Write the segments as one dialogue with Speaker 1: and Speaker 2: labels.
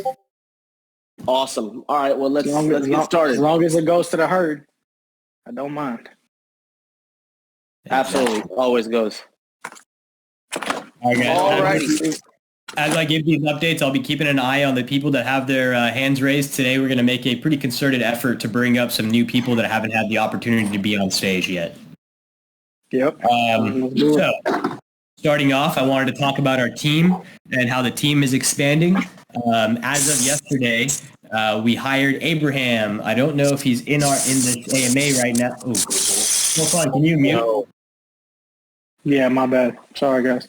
Speaker 1: mods.
Speaker 2: Awesome. All right, well, let's get started.
Speaker 1: As long as it goes to the herd, I don't mind.
Speaker 2: Absolutely. Always goes.
Speaker 3: All right, guys. As I give these updates, I'll be keeping an eye on the people that have their hands raised. Today, we're going to make a pretty concerted effort to bring up some new people that haven't had the opportunity to be on stage yet.
Speaker 1: Yep.
Speaker 3: So, starting off, I wanted to talk about our team and how the team is expanding. As of yesterday, we hired Abraham. I don't know if he's in this AMA right now. Oh, hold on. Can you mute?
Speaker 1: No. Yeah, my bad. Sorry, guys.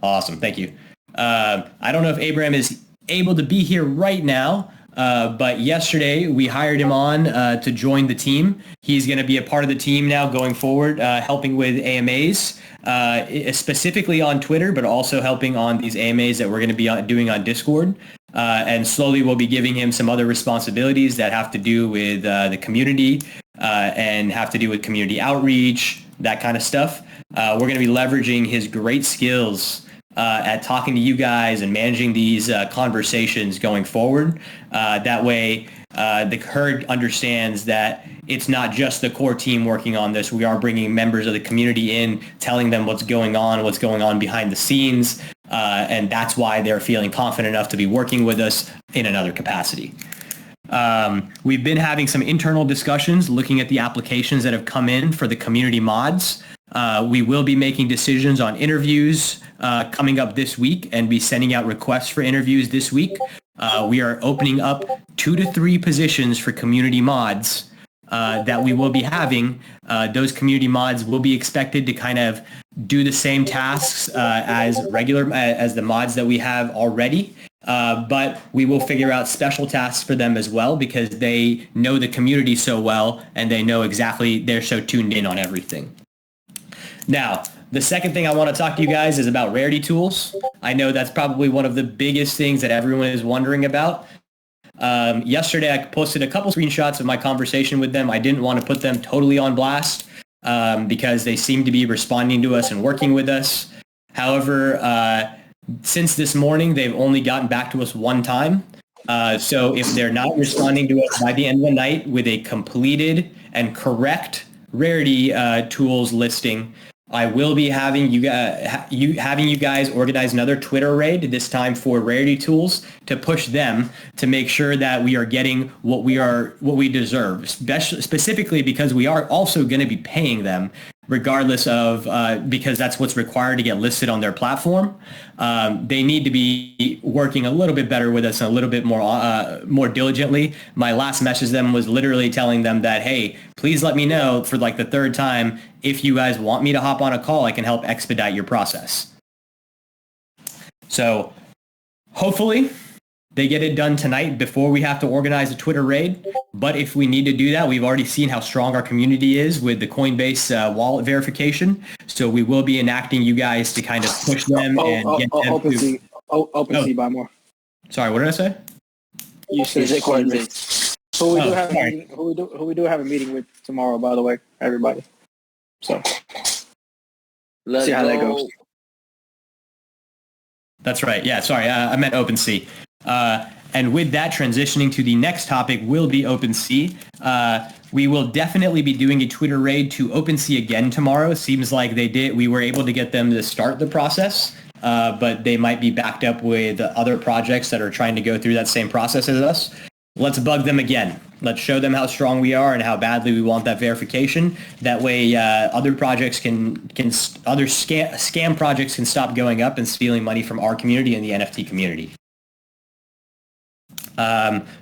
Speaker 3: Awesome. Thank you. I don't know if Abraham is able to be here right now, but yesterday we hired him on to join the team. He's going to be a part of the team now going forward, helping with AMAs, specifically on Twitter, but also helping on these AMAs that we're going to be doing on Discord. And slowly we'll be giving him some other responsibilities that have to do with the community and have to do with community outreach, that kind of stuff. We're going to be leveraging his great skills at talking to you guys and managing these conversations going forward. That way, the herd understands that it's not just the core team working on this. We are bringing members of the community in, telling them what's going on behind the scenes, and that's why they're feeling confident enough to be working with us in another capacity. We've been having some internal discussions looking at the applications that have come in for the community mods. We will be making decisions on interviews coming up this week and be sending out requests for interviews this week. We are opening up 2 to 3 positions for community mods that we will be having. Those community mods will be expected to kind of do the same tasks as the mods that we have already. But we will figure out special tasks for them as well because they know the community so well and they know exactly, they're so tuned in on everything. Now, the second thing I want to talk to you guys is about Rarity Tools. I know that's probably one of the biggest things that everyone is wondering about. Yesterday, I posted a couple screenshots of my conversation with them. I didn't want to put them totally on blast because they seem to be responding to us and working with us. However, since this morning, they've only gotten back to us one time. So if they're not responding to us by the end of the night with a completed and correct Rarity Tools listing, I will be having you guys organize another Twitter raid, this time for Rarity Tools, to push them to make sure that we are getting what we deserve, specifically because we are also going to be paying them regardless of, because that's what's required to get listed on their platform. They need to be working a little bit better with us and a little bit more diligently. My last message to them was literally telling them that, hey, please let me know for like the 3rd time if you guys want me to hop on a call. I can help expedite your process. So hopefully they get it done tonight before we have to organize a Twitter raid. But if we need to do that, we've already seen how strong our community is with the Coinbase wallet verification. So we will be enacting you guys to kind of push them and get them
Speaker 1: OpenSea. OpenSea, buy more.
Speaker 3: Sorry, what did I say?
Speaker 1: You said Coinbase. Who we do have a meeting with tomorrow, by the way, everybody. So let's see how that goes.
Speaker 3: That's right. Yeah, sorry. I meant OpenSea. And with that, transitioning to the next topic will be OpenSea. We will definitely be doing a Twitter raid to OpenSea again tomorrow. Seems like we were able to get them to start the process, but they might be backed up with other projects that are trying to go through that same process as us. Let's bug them again. Let's show them how strong we are and how badly we want that verification. That way, other projects other scam projects can stop going up and stealing money from our community and the NFT community.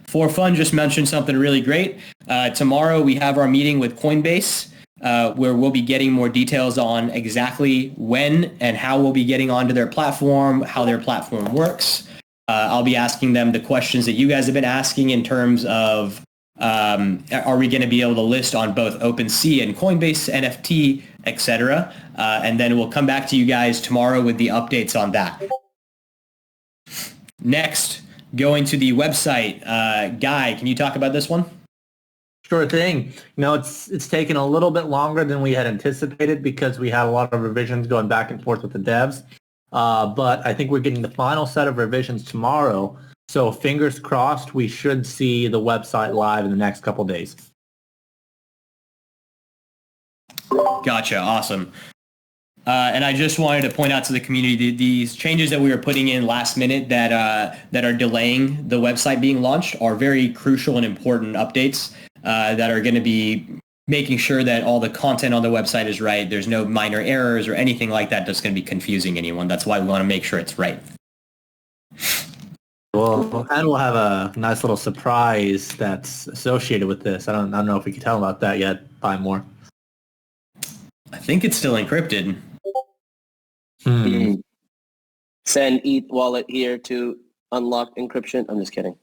Speaker 3: For fun, just mentioned something really great. Tomorrow we have our meeting with Coinbase, where we'll be getting more details on exactly when and how we'll be getting onto their platform, how their platform works. I'll be asking them the questions that you guys have been asking in terms of, are we going to be able to list on both OpenSea and Coinbase NFT, etc. And then we'll come back to you guys tomorrow with the updates on that. Next, going to the website. Guy, can you talk about this one?
Speaker 4: Sure thing. It's taken a little bit longer than we had anticipated because we had a lot of revisions going back and forth with the devs. But I think we're getting the final set of revisions tomorrow. So fingers crossed, we should see the website live in the next couple days.
Speaker 3: Gotcha. Awesome. And I just wanted to point out to the community these changes that we were putting in last minute that are delaying the website being launched are very crucial and important updates that are going to be making sure that all the content on the website is right. There's no minor errors or anything like that that's going to be confusing anyone. That's why we want to make sure it's right.
Speaker 4: Well, and we'll have a nice little surprise that's associated with this. I don't know if we can tell about that yet. Buy more.
Speaker 3: I think it's still encrypted.
Speaker 2: Send ETH wallet here to unlock encryption. I'm just kidding.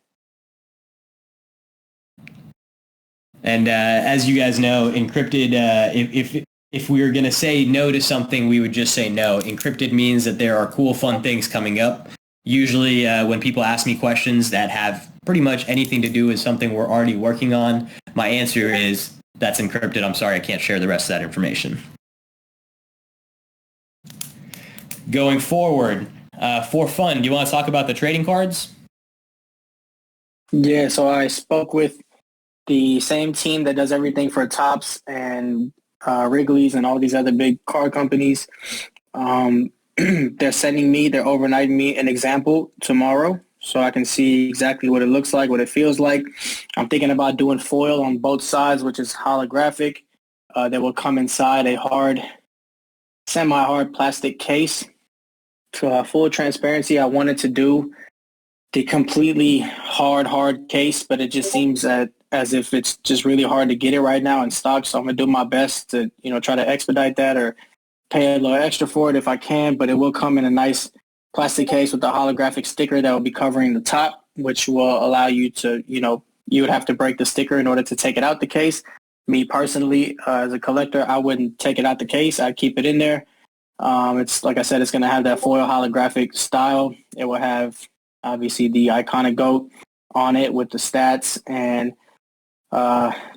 Speaker 3: And as you guys know, encrypted, if we were going to say no to something, we would just say no. Encrypted means that there are cool, fun things coming up. Usually when people ask me questions that have pretty much anything to do with something we're already working on, my answer is, that's encrypted. I'm sorry, I can't share the rest of that information. Going forward, for fun, do you want to talk about the trading cards?
Speaker 1: Yeah, so I spoke with the same team that does everything for Topps and Wrigley's and all these other big card companies. They're overnighting me an example tomorrow so I can see exactly what it looks like, what it feels like. I'm thinking about doing foil on both sides, which is holographic. That will come inside a semi-hard plastic case. To full transparency, I wanted to do the completely hard case, but it just seems as if it's just really hard to get it right now in stock. So I'm going to do my best to, try to expedite that or pay a little extra for it if I can, but it will come in a nice plastic case with a holographic sticker that will be covering the top, which will allow you to, you would have to break the sticker in order to take it out the case. Me personally, as a collector, I wouldn't take it out the case. I'd keep it in there. It's like I said, it's going to have that foil holographic style. It will have obviously the iconic GOAT on it with the stats and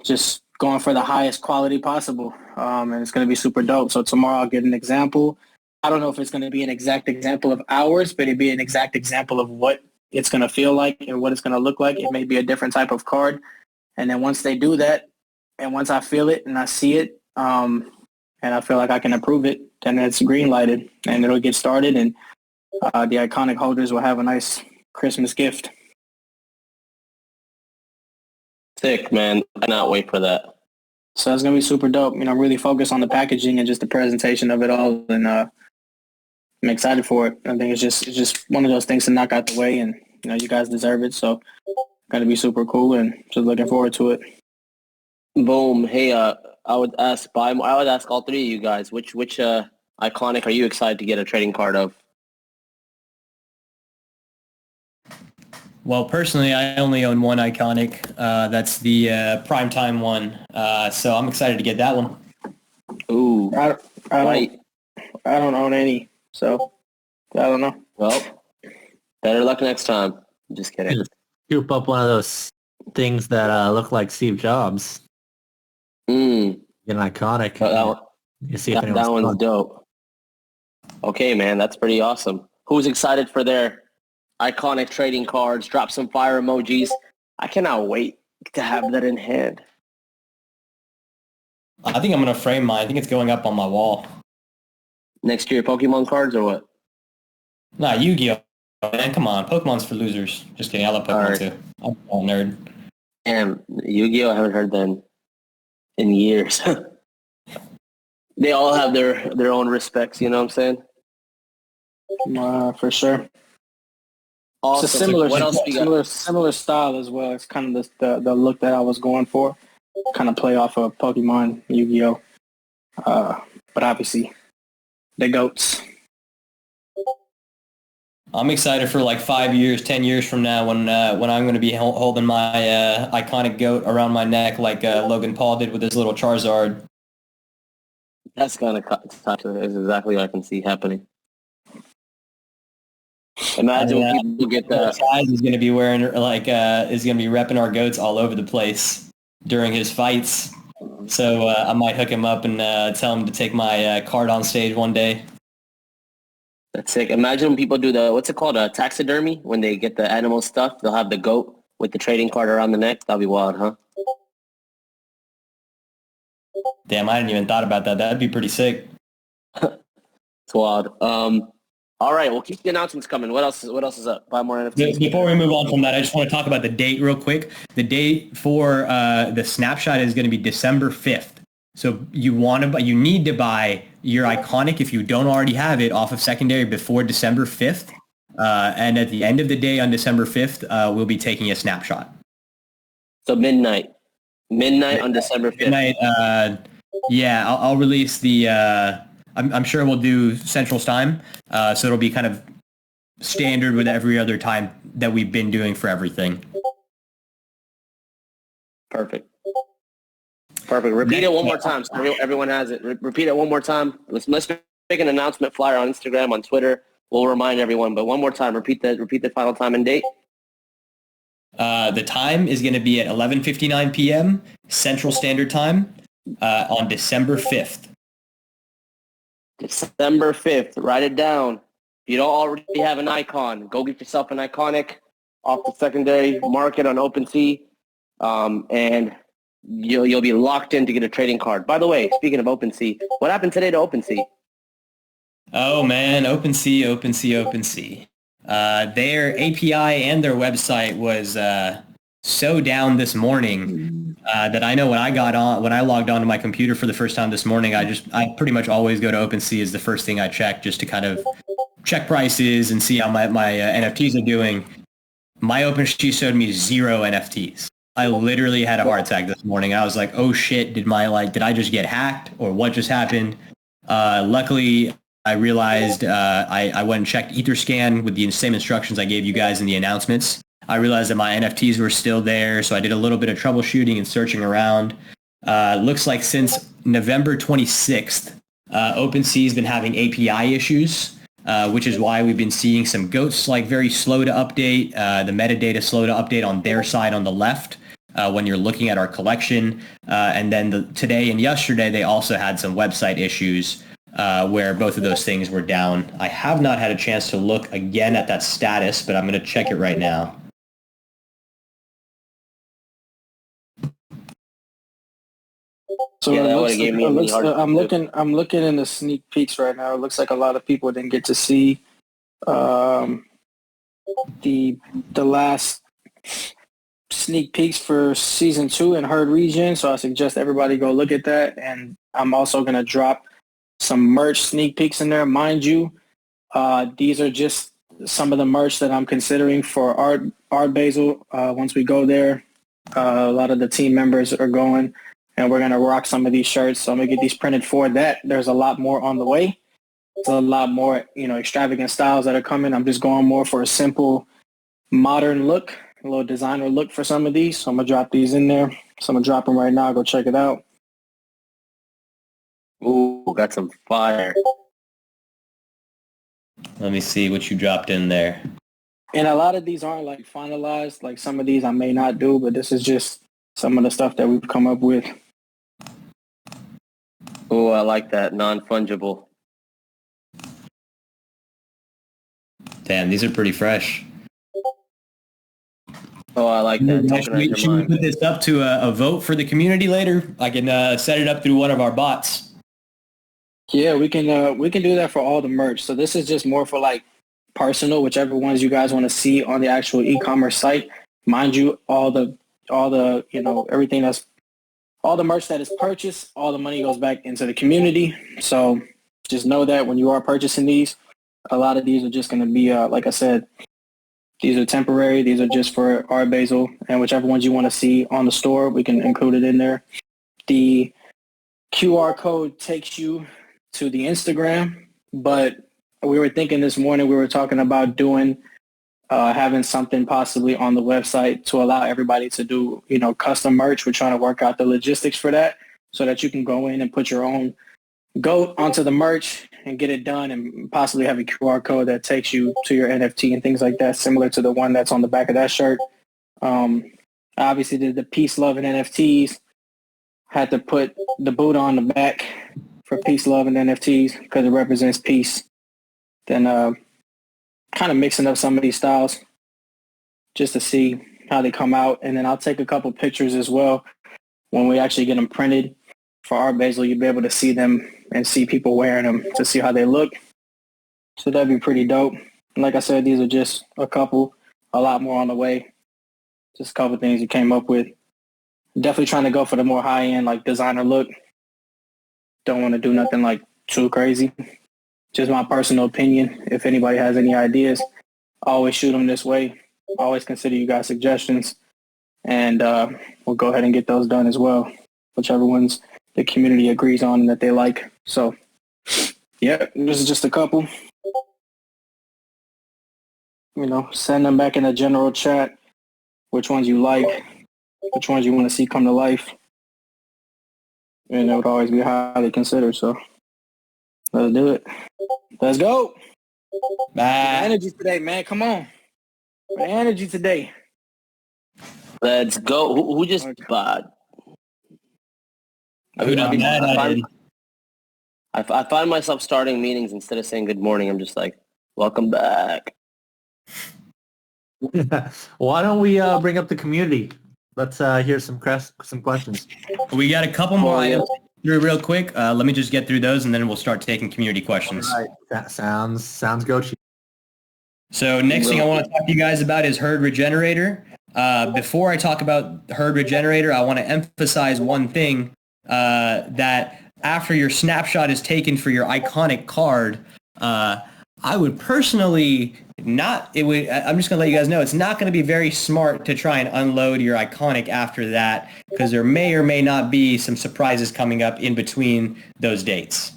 Speaker 1: just going for the highest quality possible. And it's going to be super dope. So tomorrow I'll get an example. I don't know if it's going to be an exact example of ours, but it'd be an exact example of what it's going to feel like and what it's going to look like. It may be a different type of card. And then once they do that, and once I feel it and I see it, and I feel like I can approve it, then it's green lighted and it'll get started, and the iconic holders will have a nice Christmas gift.
Speaker 2: Sick, man. I cannot wait for that.
Speaker 1: So it's going to be super dope. Really focus on the packaging and just the presentation of it all. And I'm excited for it. I think it's just one of those things to knock out the way, and, you guys deserve it. So it's going to be super cool and just looking forward to it.
Speaker 2: Boom. Hey, I would ask all three of you guys, which iconic are you excited to get a trading card of?
Speaker 3: Well, personally, I only own one iconic. That's the primetime one. So I'm excited to get that one.
Speaker 2: Ooh,
Speaker 1: I don't own any, so I don't know.
Speaker 2: Well, better luck next time. Just kidding.
Speaker 4: Scoop up one of those things that look like Steve Jobs. An iconic. You see if
Speaker 2: that one's dope. Okay, man, that's pretty awesome. Who's excited for their iconic trading cards? Drop some fire emojis. I cannot wait to have that in hand.
Speaker 3: I think I'm going to frame mine. I think it's going up on my wall.
Speaker 2: Next to your Pokemon cards or what?
Speaker 3: Nah, Yu-Gi-Oh! Man, come on. Pokemon's for losers. Just kidding. I love Pokemon too. I'm a nerd.
Speaker 2: Damn, Yu-Gi-Oh! I haven't heard that in years. They all have their own respects, you know what I'm saying?
Speaker 1: For sure.
Speaker 2: Awesome.
Speaker 1: It's a similar,
Speaker 2: what else
Speaker 1: similar style as well. It's kind of the look that I was going for. Kind of play off of Pokemon, Yu-Gi-Oh! But obviously, the GOATs.
Speaker 3: I'm excited for like 5 years, 10 years from now when I'm going to be holding my iconic GOAT around my neck like Logan Paul did with his little Charizard.
Speaker 2: That's kind of is exactly what I can see happening. Imagine when people get that.
Speaker 3: He's going to be wearing is going to be repping our GOATs all over the place during his fights. So I might hook him up and tell him to take my card on stage one day.
Speaker 2: That's sick. Imagine when people do what's it called, taxidermy? When they get the animal stuff, they'll have the goat with the trading card around the neck. That'll be wild, huh?
Speaker 3: Damn, I hadn't even thought about that. That'd be pretty sick.
Speaker 2: It's wild. All right, we'll keep the announcements coming. What else is up? Buy more NFTs.
Speaker 3: Before we move on from that, I just want to talk about the date real quick. The date for the snapshot is going to be December 5th. So you need to buy your Iconic if you don't already have it off of secondary before December 5th. And at the end of the day on December 5th, we'll be taking a snapshot.
Speaker 2: So midnight on December 5th.
Speaker 3: Midnight. Yeah, I'll release the. I'm sure we'll do Central Time, so it'll be kind of standard with every other time that we've been doing for everything.
Speaker 2: Perfect. Repeat it one more time so everyone has it. Repeat it one more time. Let's make an announcement flyer on Instagram, on Twitter. We'll remind everyone, but one more time. Repeat the final time and date.
Speaker 3: The time is going to be at 11:59 p.m. Central Standard Time on December 5th.
Speaker 2: December 5th. Write it down. If you don't already have an icon, go get yourself an Iconic off the secondary market on OpenSea, and you'll be locked in to get a trading card. By the way, speaking of OpenSea, what happened today to OpenSea?
Speaker 3: Oh man, OpenSea. Their API and their website was so down this morning that I know when I logged onto my computer for the first time this morning, I pretty much always go to OpenSea as the first thing I check just to kind of check prices and see how my NFTs are doing. My OpenSea showed me 0 NFTs. I literally had a heart attack this morning. I was like, oh shit, did I just get hacked or what just happened? Luckily, I realized I went and checked Etherscan with the same instructions I gave you guys in the announcements. I realized that my NFTs were still there, so I did a little bit of troubleshooting and searching around. Looks like since November 26th, OpenSea's been having API issues, which is why we've been seeing some goats like very slow to update, the metadata slow to update on their side on the left when you're looking at our collection. And then today and yesterday, they also had some website issues where both of those things were down. I have not had a chance to look again at that status, but I'm going to check it right now.
Speaker 1: So
Speaker 2: yeah,
Speaker 1: I'm looking in the sneak peeks right now. It looks like a lot of people didn't get to see the last sneak peeks for season 2 in Herd Region. So I suggest everybody go look at that. And I'm also going to drop some merch sneak peeks in there. Mind you, these are just some of the merch that I'm considering for Art Basel. Once we go there, a lot of the team members are going. And we're going to rock some of these shirts. So I'm going to get these printed for that. There's a lot more on the way. There's a lot more, extravagant styles that are coming. I'm just going more for a simple, modern look, a little designer look for some of these. So I'm going to drop these in there. So I'm going to drop them right now. Go check it out.
Speaker 2: Ooh, got some fire.
Speaker 3: Let me see what you dropped in there.
Speaker 1: And a lot of these aren't like finalized. Like some of these I may not do, but this is just some of the stuff that we've come up with.
Speaker 2: Oh, I like that. Non-fungible.
Speaker 3: Damn, these are pretty fresh.
Speaker 2: Oh, I like that.
Speaker 3: Should we put this up to a vote for the community later? I can set it up through one of our bots.
Speaker 1: Yeah, we can do that for all the merch. So this is just more for like personal, whichever ones you guys want to see on the actual e-commerce site. Mind you, all the everything that's all the merch that is purchased, all the money goes back into the community. So just know that when you are purchasing these, a lot of these are just going to be, like I said, these are temporary. These are just for Art Basel, and whichever ones you want to see on the store, we can include it in there. The QR code takes you to the Instagram, but we were thinking this morning, we were talking about doing having something possibly on the website to allow everybody to do, custom merch. We're trying to work out the logistics for that so that you can go in and put your own goat onto the merch and get it done and possibly have a QR code that takes you to your NFT and things like that, similar to the one that's on the back of that shirt. Obviously, the Peace, Love, and NFTs had to put the boot on the back for Peace, Love, and NFTs because it represents peace then kind of mixing up some of these styles just to see how they come out. And then I'll take a couple pictures as well when we actually get them printed for Art Basel. You'll be able to see them and see people wearing them to see how they look. So that'd be pretty dope. And like I said, these are just a lot more on the way. Just a couple things we came up with. Definitely trying to go for the more high-end, like, designer look. Don't want to do nothing, like, too crazy. Just my personal opinion. If anybody has any ideas, always shoot them this way. Always consider you guys' suggestions. And we'll go ahead and get those done as well, whichever ones the community agrees on and that they like. So, yeah, this is just a couple. Send them back in the general chat, which ones you like, which ones you want to see come to life. And it would always be highly considered, so let's do it. Let's go.
Speaker 3: Bye.
Speaker 1: Energy today, man. Come on. Energy today.
Speaker 2: Let's go. Who just I find myself starting meetings instead of saying good morning. I'm just like, welcome back.
Speaker 4: Why don't we bring up the community? Let's hear some questions.
Speaker 3: We got a couple more items through real quick. Let me just get through those, and then we'll start taking community questions.
Speaker 4: All right. That sounds good.
Speaker 3: So next thing I want to talk to you guys about is Herd Regenerator. Before I talk about Herd Regenerator, I want to emphasize one thing, that after your snapshot is taken for your iconic card, I would personally I'm just going to let you guys know, it's not going to be very smart to try and unload your iconic after that, because there may or may not be some surprises coming up in between those dates.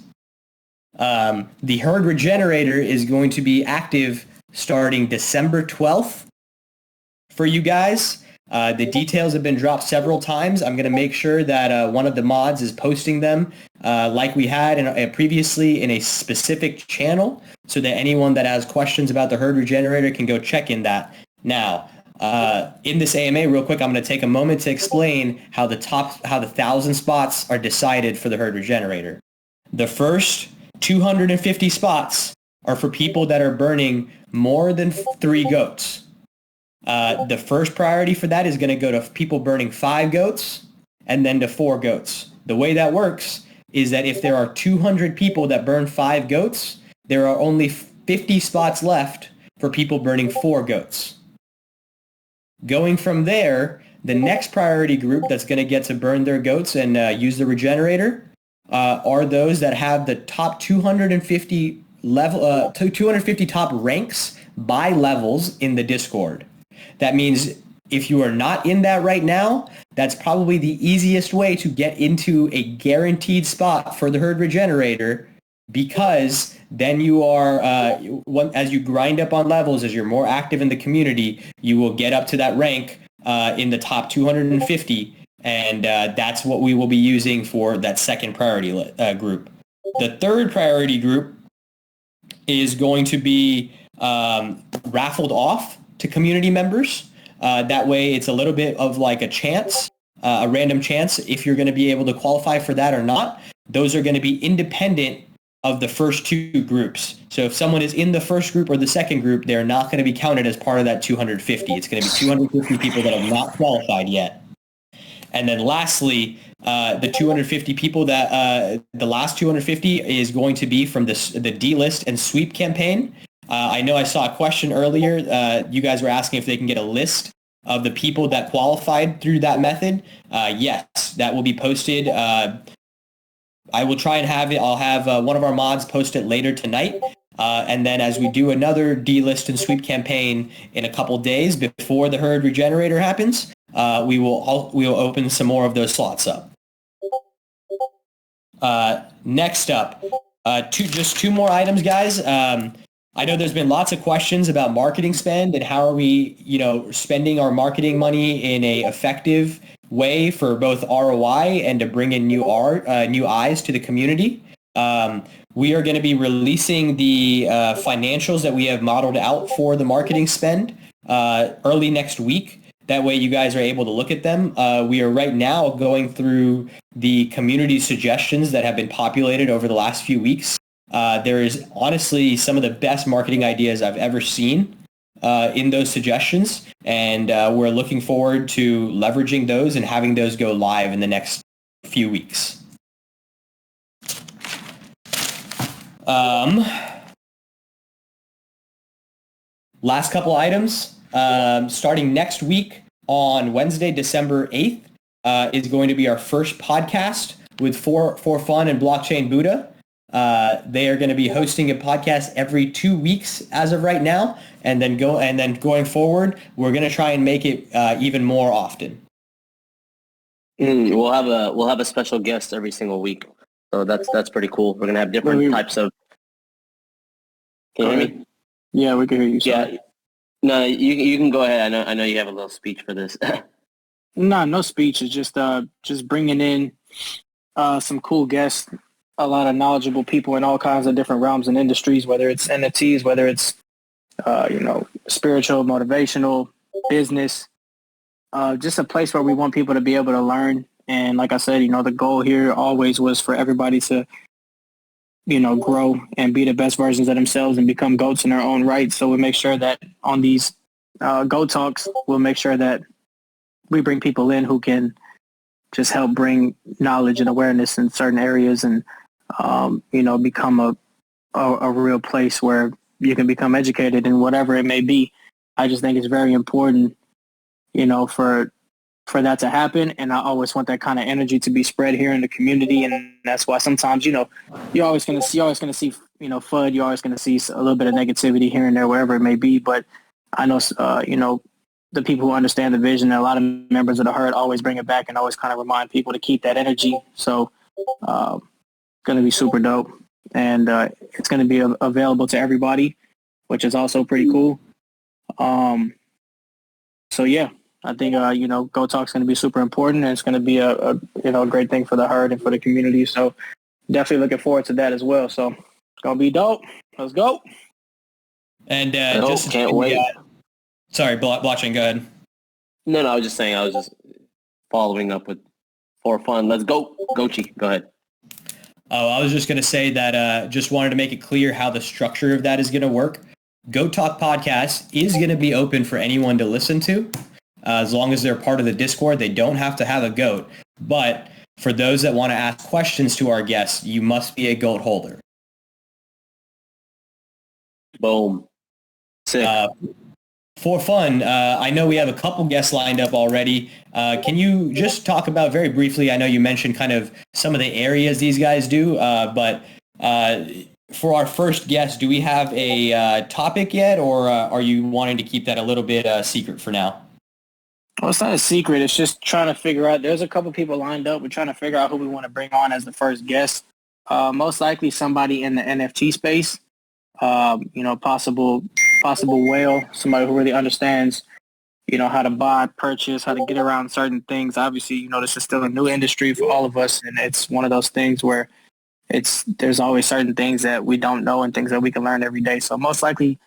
Speaker 3: The Herd Regenerator is going to be active starting December 12th for you guys. The details have been dropped several times. I'm going to make sure that one of the mods is posting them like we had previously in a specific channel, so that anyone that has questions about the Herd Regenerator can go check in that. Now, in this AMA, real quick, I'm going to take a moment to explain how the 1,000 spots are decided for the Herd Regenerator. The first 250 spots are for people that are burning more than 3 goats. The first priority for that is going to go to people burning 5 goats and then to 4 goats. The way that works is that if there are 200 people that burn 5 goats, there are only 50 spots left for people burning 4 goats. Going from there, the next priority group that's going to get to burn their goats and use the regenerator are those that have the top 250 top ranks by levels in the Discord. That means if you are not in that right now, that's probably the easiest way to get into a guaranteed spot for the Herd Regenerator, because then you are, as you grind up on levels, as you're more active in the community, you will get up to that rank in the top 250, and that's what we will be using for that second priority group. The third priority group is going to be raffled off to community members. That way it's a little bit of like a chance, a random chance, if you're going to be able to qualify for that or not. Those are going to be independent of the first 2 groups. So if someone is in the first group or the second group, they're not going to be counted as part of that 250. It's going to be 250 people that have not qualified yet. And then lastly, the 250 people that the last 250 is going to be from the delist and sweep campaign. I know I saw a question earlier. You guys were asking if they can get a list of the people that qualified through that method. Yes, that will be posted. I will try and have it. I'll have one of our mods post it later tonight. And then as we do another delist and sweep campaign in a couple days before the Herd Regenerator happens, we will open some more of those slots up. Next up, just 2 more items, guys. I know there's been lots of questions about marketing spend and how are we, spending our marketing money in a effective way for both ROI and to bring in new eyes to the community. We are going to be releasing the financials that we have modeled out for the marketing spend early next week. That way you guys are able to look at them. We are right now going through the community suggestions that have been populated over the last few weeks There is honestly some of the best marketing ideas I've ever seen in those suggestions, and we're looking forward to leveraging those and having those go live in the next few weeks. Last couple items. Starting next week on Wednesday, December 8th, is going to be our first podcast with For Fun and Blockchain Buddha. They are going to be hosting a podcast every 2 weeks as of right now, and then going forward, we're going to try and make it even more often.
Speaker 2: We'll have a special guest every single week, so that's pretty cool. We're going to have different types of. Can you hear me?
Speaker 1: Yeah, we can hear you.
Speaker 2: Sorry. Yeah. No, you can go ahead. I know you have a little speech for this.
Speaker 1: No speech. It's just bringing in some cool guests, a lot of knowledgeable people in all kinds of different realms and industries, whether it's NFTs, whether it's spiritual, motivational, business, just a place where we want people to be able to learn. And like I said, the goal here always was for everybody to grow and be the best versions of themselves and become GOATs in their own right. So we'll make sure that on these GOAT Talks, we'll make sure that we bring people in who can just help bring knowledge and awareness in certain areas and, become a real place where you can become educated in whatever it may be. I just think it's very important, for that to happen. And I always want that kind of energy to be spread here in the community. And that's why sometimes, you're always going to see, FUD, you're always going to see a little bit of negativity here and there, wherever it may be. But I know, the people who understand the vision, and a lot of members of the herd always bring it back and always kind of remind people to keep that energy. So it's going to be super dope. And it's going to be available to everybody, which is also pretty cool. So, yeah. I think, Go Talk's going to be super important, and it's going to be a great thing for the herd and for the community. So definitely looking forward to that as well. So it's going to be dope. Let's go.
Speaker 3: And
Speaker 2: can't wait.
Speaker 3: Sorry, Blockchain, go ahead.
Speaker 2: No, I was just saying, I was just following up with For Fun. Let's go. Gochi, go ahead.
Speaker 3: Oh, I was just going to say that just wanted to make it clear how the structure of that is going to work. Go Talk Podcast is going to be open for anyone to listen to. As long as they're part of the Discord, they don't have to have a GOAT. But for those that want to ask questions to our guests, you must be a GOAT holder.
Speaker 2: Boom. Sick.
Speaker 3: For Fun, I know we have a couple guests lined up already. Can you just talk about very briefly, I know you mentioned kind of some of the areas these guys do, but for our first guest, do we have a topic yet, or are you wanting to keep that a little bit secret for now?
Speaker 1: Well, it's not a secret. It's just trying to figure out. There's a couple people lined up. We're trying to figure out who we want to bring on as the first guest. Most likely somebody in the NFT space. Possible whale, somebody who really understands, how to buy, purchase, how to get around certain things. Obviously, this is still a new industry for all of us, and it's one of those things where there's always certain things that we don't know and things that we can learn every day. So most likely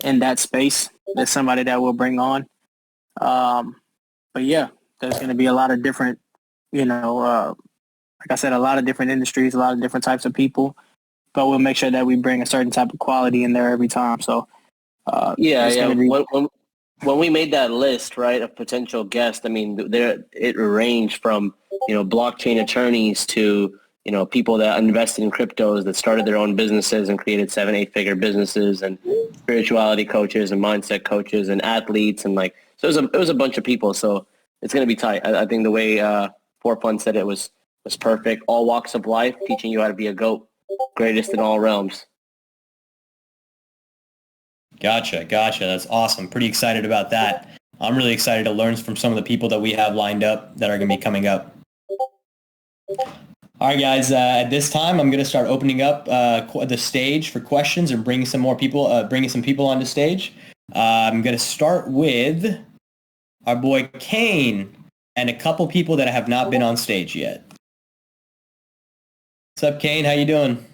Speaker 1: in that space, there's somebody that we'll bring on. But yeah, there's going to be a lot of different, like I said, a lot of different industries, a lot of different types of people. But we'll make sure that we bring a certain type of quality in there every time. So
Speaker 2: When we made that list, right, of potential guests, I mean, it ranged from blockchain attorneys to people that invested in cryptos, that started their own businesses and created 7-8 figure businesses, and spirituality coaches and mindset coaches and athletes, and so it was a bunch of people. So it's going to be tight. I think the way For Fun said it was perfect. All walks of life, teaching you how to be a GOAT, greatest in all realms.
Speaker 3: Gotcha. That's awesome. Pretty excited about that. I'm really excited to learn from some of the people that we have lined up that are going to be coming up. All right, guys. At this time, I'm going to start opening up the stage for questions and bringing some people onto stage. I'm going to start with our boy Kane and a couple people that have not been on stage yet. What's up, Kane? How you doing?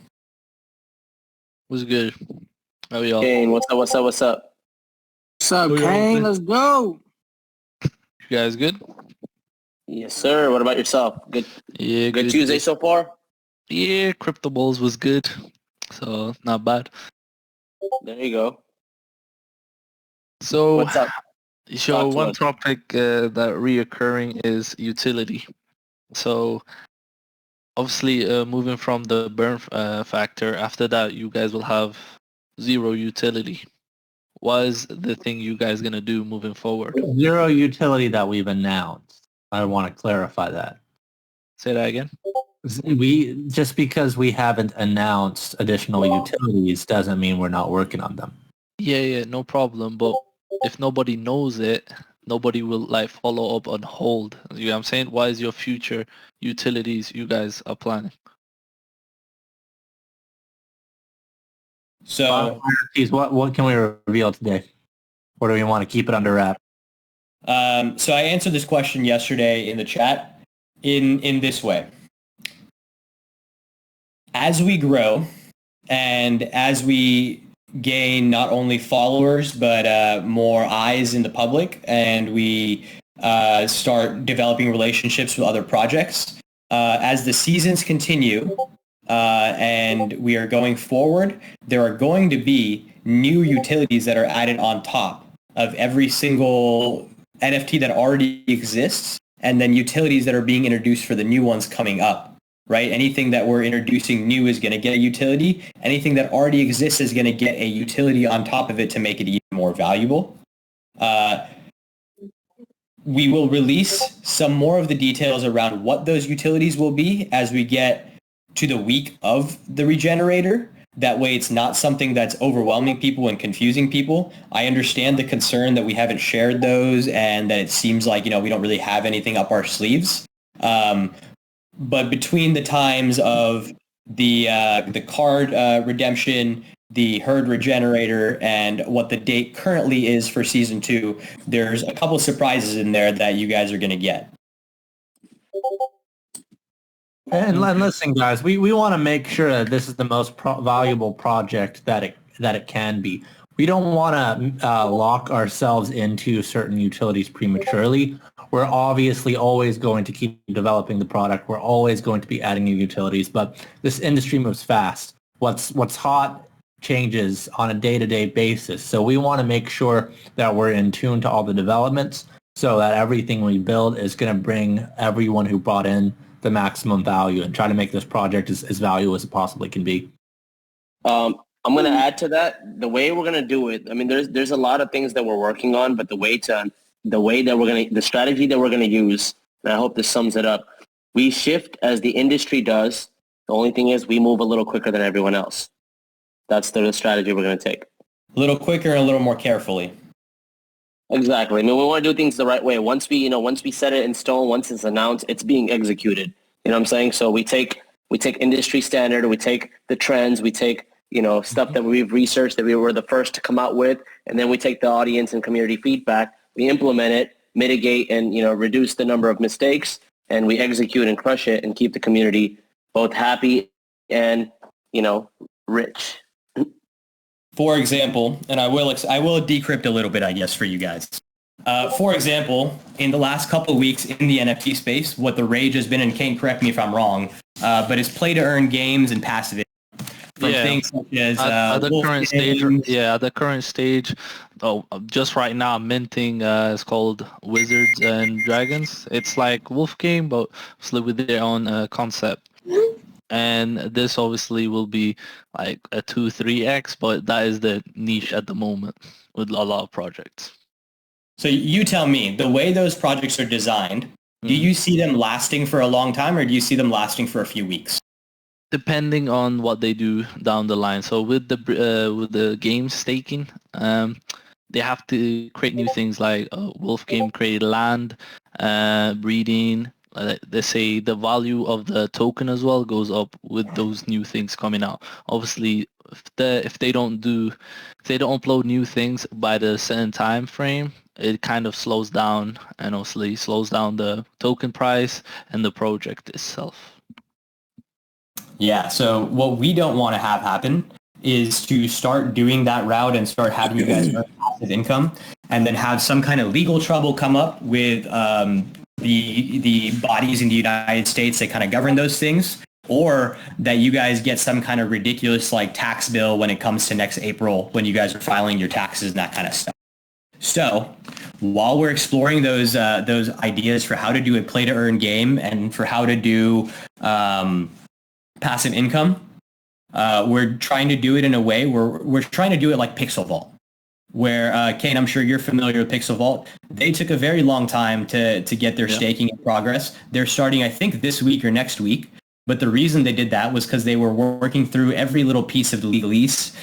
Speaker 5: What's good? How are y'all?
Speaker 2: Kane, what's up?
Speaker 1: What's up, Kane? Let's go.
Speaker 5: You guys good?
Speaker 2: Yes, sir. What about yourself? Good.
Speaker 5: Yeah,
Speaker 2: Good Tuesday so far?
Speaker 5: Yeah, Crypto Bowls was good. So not bad.
Speaker 2: There you go.
Speaker 5: So,
Speaker 2: What's up? Talk to
Speaker 5: one
Speaker 2: us.
Speaker 5: topic that reoccurring is utility. So obviously, moving from the burn factor, after that, you guys will have zero utility. What is the thing you guys gonna do moving forward?
Speaker 4: Zero utility that we've announced. I want to clarify that.
Speaker 5: Say that again.
Speaker 4: We just because we haven't announced additional utilities doesn't mean we're not working on them.
Speaker 5: Yeah, no problem. But if nobody knows it, nobody will like follow up on hold. You know what I'm saying? What is your future utilities you guys are planning?
Speaker 3: So,
Speaker 4: What can we reveal today? Or do we want to keep it under wrap?
Speaker 3: so I answered this question yesterday in the chat in this way. As we grow and as we gain not only followers but more eyes in the public, and we start developing relationships with other projects, as the seasons continue and we are going forward, there are going to be new utilities that are added on top of every single NFT that already exists, and then utilities that are being introduced for the new ones coming up. Right? Anything that we're introducing new is going to get a utility. Anything that already exists is going to get a utility on top of it to make it even more valuable. We will release some more of the details around what those utilities will be as we get to the week of the Regenerator. That way it's not something that's overwhelming people and confusing people. I understand the concern that we haven't shared those and that it seems like, we don't really have anything up our sleeves. But between the times of the card redemption, the herd regenerator, and what the date currently is for season 2, there's a couple surprises in there that you guys are going to get.
Speaker 4: And listen, guys, we want to make sure that this is the most valuable project that it can be. We don't want to lock ourselves into certain utilities prematurely. We're obviously always going to keep developing the product. We're always going to be adding new utilities, but this industry moves fast. What's hot changes on a day-to-day basis. So we want to make sure that we're in tune to all the developments so that everything we build is going to bring everyone who brought in the maximum value and try to make this project as valuable as it possibly can be.
Speaker 2: I'm going to add to that. The way we're going to do it, I mean, there's a lot of things that we're working on, but the strategy that we're going to use, and I hope this sums it up, we shift as the industry does. The only thing is we move a little quicker than everyone else. That's the strategy we're going to take.
Speaker 3: A little quicker and a little more carefully.
Speaker 2: Exactly. I mean, we want to do things the right way. Once we set it in stone, once it's announced, it's being executed. You know what I'm saying? So we take industry standard, we take the trends, we take, stuff that we've researched that we were the first to come out with, and then we take the audience and community feedback, we implement it, mitigate and, reduce the number of mistakes, and we execute and crush it and keep the community both happy and, rich.
Speaker 3: For example, and I will decrypt a little bit, I guess, for you guys. For example, in the last couple of weeks in the NFT space, what the rage has been, and Kane, correct me if I'm wrong, but it's play to earn games and passive from things such as
Speaker 5: at the current stage. Yeah, at the current stage, just right now, minting is called Wizards and Dragons. It's like Wolf game, but with their own concept. And this obviously will be like a 2-3x, but that is the niche at the moment with a lot of projects.
Speaker 3: So you tell me, the way those projects are designed, do you see them lasting for a long time, or do you see them lasting for a few weeks?
Speaker 5: Depending on what they do down the line. So with the game staking, they have to create new things like Wolf game create land, breeding. They say the value of the token as well goes up with those new things coming out. Obviously, if they don't upload new things by the certain time frame, it kind of slows down, and obviously slows down the token price and the project itself.
Speaker 3: Yeah, so what we don't want to have happen is to start doing that route and start having you guys earn passive income, and then have some kind of legal trouble come up with the bodies in the United States that kind of govern those things, or that you guys get some kind of ridiculous like tax bill when it comes to next April when you guys are filing your taxes and that kind of stuff. So while we're exploring those ideas for how to do a play to earn game and for how to do passive income, we're trying to do it in a way where we're trying to do it like Pixel Vault, where Kane, I'm sure you're familiar with Pixel Vault. They took a very long time to get their staking in progress. They're starting, I think, this week or next week. But the reason they did that was because they were working through every little piece of the legalese,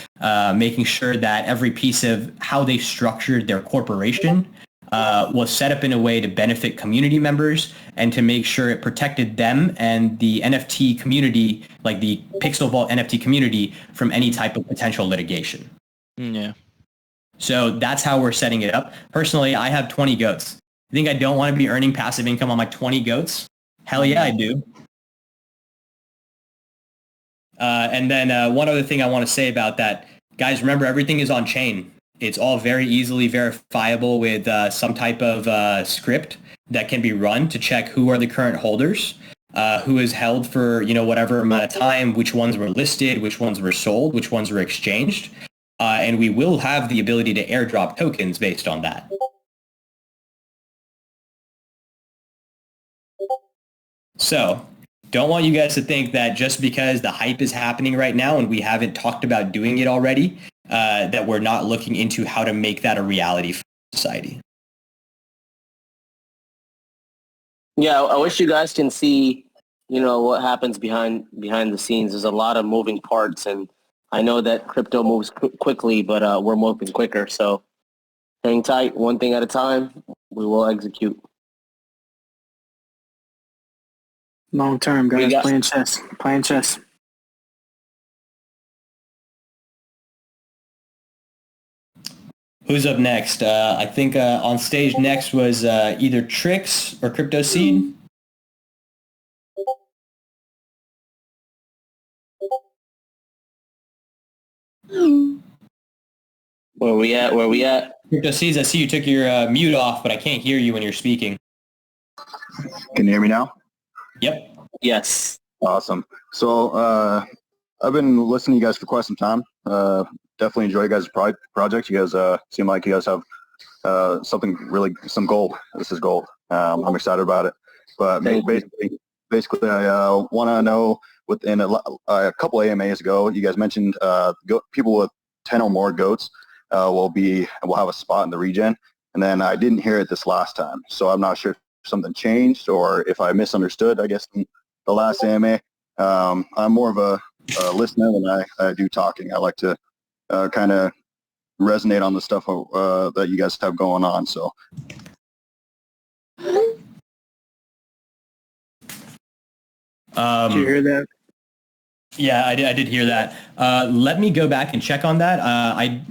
Speaker 3: making sure that every piece of how they structured their corporation was set up in a way to benefit community members and to make sure it protected them and the NFT community, like the Pixel Vault NFT community, from any type of potential litigation.
Speaker 5: Yeah.
Speaker 3: So that's how we're setting it up. Personally, I have 20 goats. You think I don't want to be earning passive income on my 20 goats? Hell yeah, I do. And then one other thing I want to say about that, guys, remember everything is on chain. It's all very easily verifiable with some type of script that can be run to check who are the current holders, who is held for, whatever amount of time, which ones were listed, which ones were sold, which ones were exchanged. And we will have the ability to airdrop tokens based on that. So don't want you guys to think that just because the hype is happening right now and we haven't talked about doing it already, that we're not looking into how to make that a reality for society.
Speaker 2: Yeah, I wish you guys can see, what happens behind the scenes. There's a lot of moving parts, and I know that crypto moves quickly, but we're moving quicker. So hang tight, one thing at a time. We will execute.
Speaker 1: Long term, guys. Playing chess.
Speaker 3: Who's up next? I think on stage next was either Trix or Crypto Seed.
Speaker 2: Where we at?
Speaker 3: Crypto Seeds, I see you took your mute off, but I can't hear you when you're speaking.
Speaker 6: Can you hear me now?
Speaker 3: Yep.
Speaker 2: Yes.
Speaker 6: Awesome. So I've been listening to you guys for quite some time. Definitely enjoy you guys' project. You guys seem like you guys have some gold. This is gold. I'm excited about it. But basically, I want to know, within a couple AMAs ago, you guys mentioned people with 10 or more goats will have a spot in the regen. And then I didn't hear it this last time. So I'm not sure if something changed or if I misunderstood, I guess, in the last AMA. I'm more of a listener than I do talking. I like to kind of resonate on the stuff that you guys have going on. So.
Speaker 1: Did you hear that?
Speaker 3: Yeah, I did hear that. Let me go back and check on that.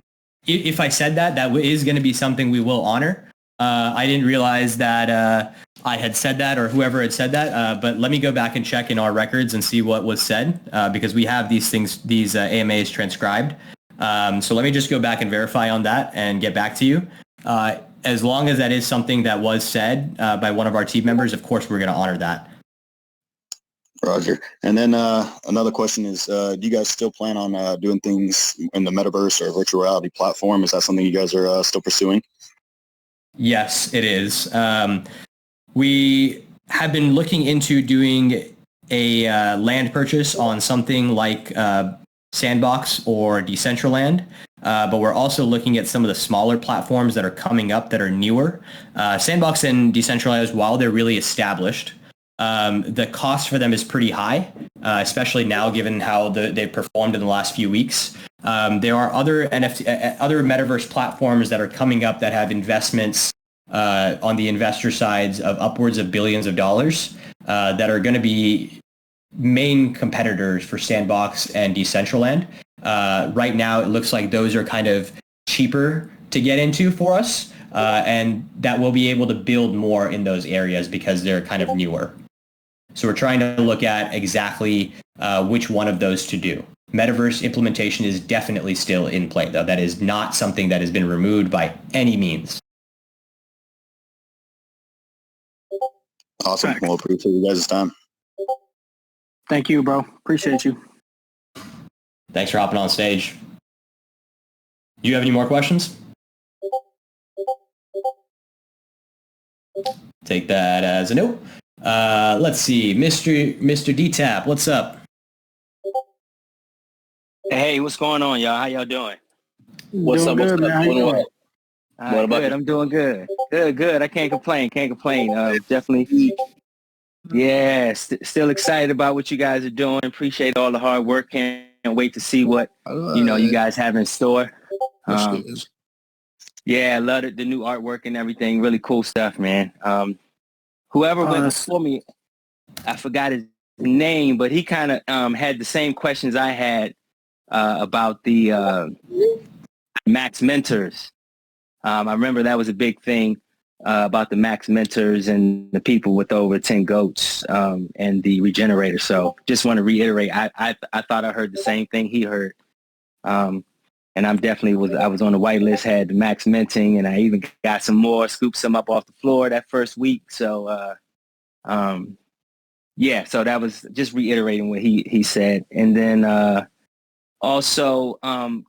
Speaker 3: If I said that is going to be something we will honor. I didn't realize that I had said that or whoever had said that, but let me go back and check in our records and see what was said because we have these AMAs transcribed. So let me just go back and verify on that and get back to you. As long as that is something that was said by one of our team members, of course, we're going to honor that.
Speaker 6: Roger. And then another question is, do you guys still plan on doing things in the metaverse or virtual reality platform? Is that something you guys are still pursuing?
Speaker 3: Yes, it is. We have been looking into doing a land purchase on something like Sandbox or Decentraland, but we're also looking at some of the smaller platforms that are coming up that are newer. Sandbox and Decentraland, while they're really established, the cost for them is pretty high, especially now given how they've performed in the last few weeks. There are other other metaverse platforms that are coming up that have investments on the investor sides of upwards of billions of dollars that are going to be main competitors for Sandbox and Decentraland. Right now, it looks like those are kind of cheaper to get into for us, and that we'll be able to build more in those areas because they're kind of newer. So we're trying to look at exactly which one of those to do. Metaverse implementation is definitely still in play, though. That is not something that has been removed by any means.
Speaker 6: Awesome. Well, appreciate you guys' time.
Speaker 1: Thank you, bro. Appreciate you.
Speaker 3: Thanks for hopping on stage. Do you have any more questions? Take that as a no. Let's see. Mr. D-Tap, what's up?
Speaker 7: Hey, what's going on, y'all? How y'all doing?
Speaker 2: What's up? What's
Speaker 1: Good,
Speaker 2: up?
Speaker 1: man. How you
Speaker 2: Doing
Speaker 1: doing?
Speaker 2: well. What about
Speaker 7: Good.
Speaker 2: you?
Speaker 7: I'm doing good. Good. I can't complain. Definitely. Yeah. Still excited about what you guys are doing. Appreciate all the hard work. Can't wait to see what you guys have in store. Yeah, I love it, the new artwork and everything. Really cool stuff, man. Whoever went before me, I forgot his name, but he kind of had the same questions I had about the Max Mentors. I remember that was a big thing about the Max Mentors and the people with over 10 goats and the Regenerator. So just want to reiterate, I thought I heard the same thing he heard. And I was on the white list, had the Max Minting, and I even got some more, scooped some up off the floor that first week. So, yeah, so that was just reiterating what he said. And then also,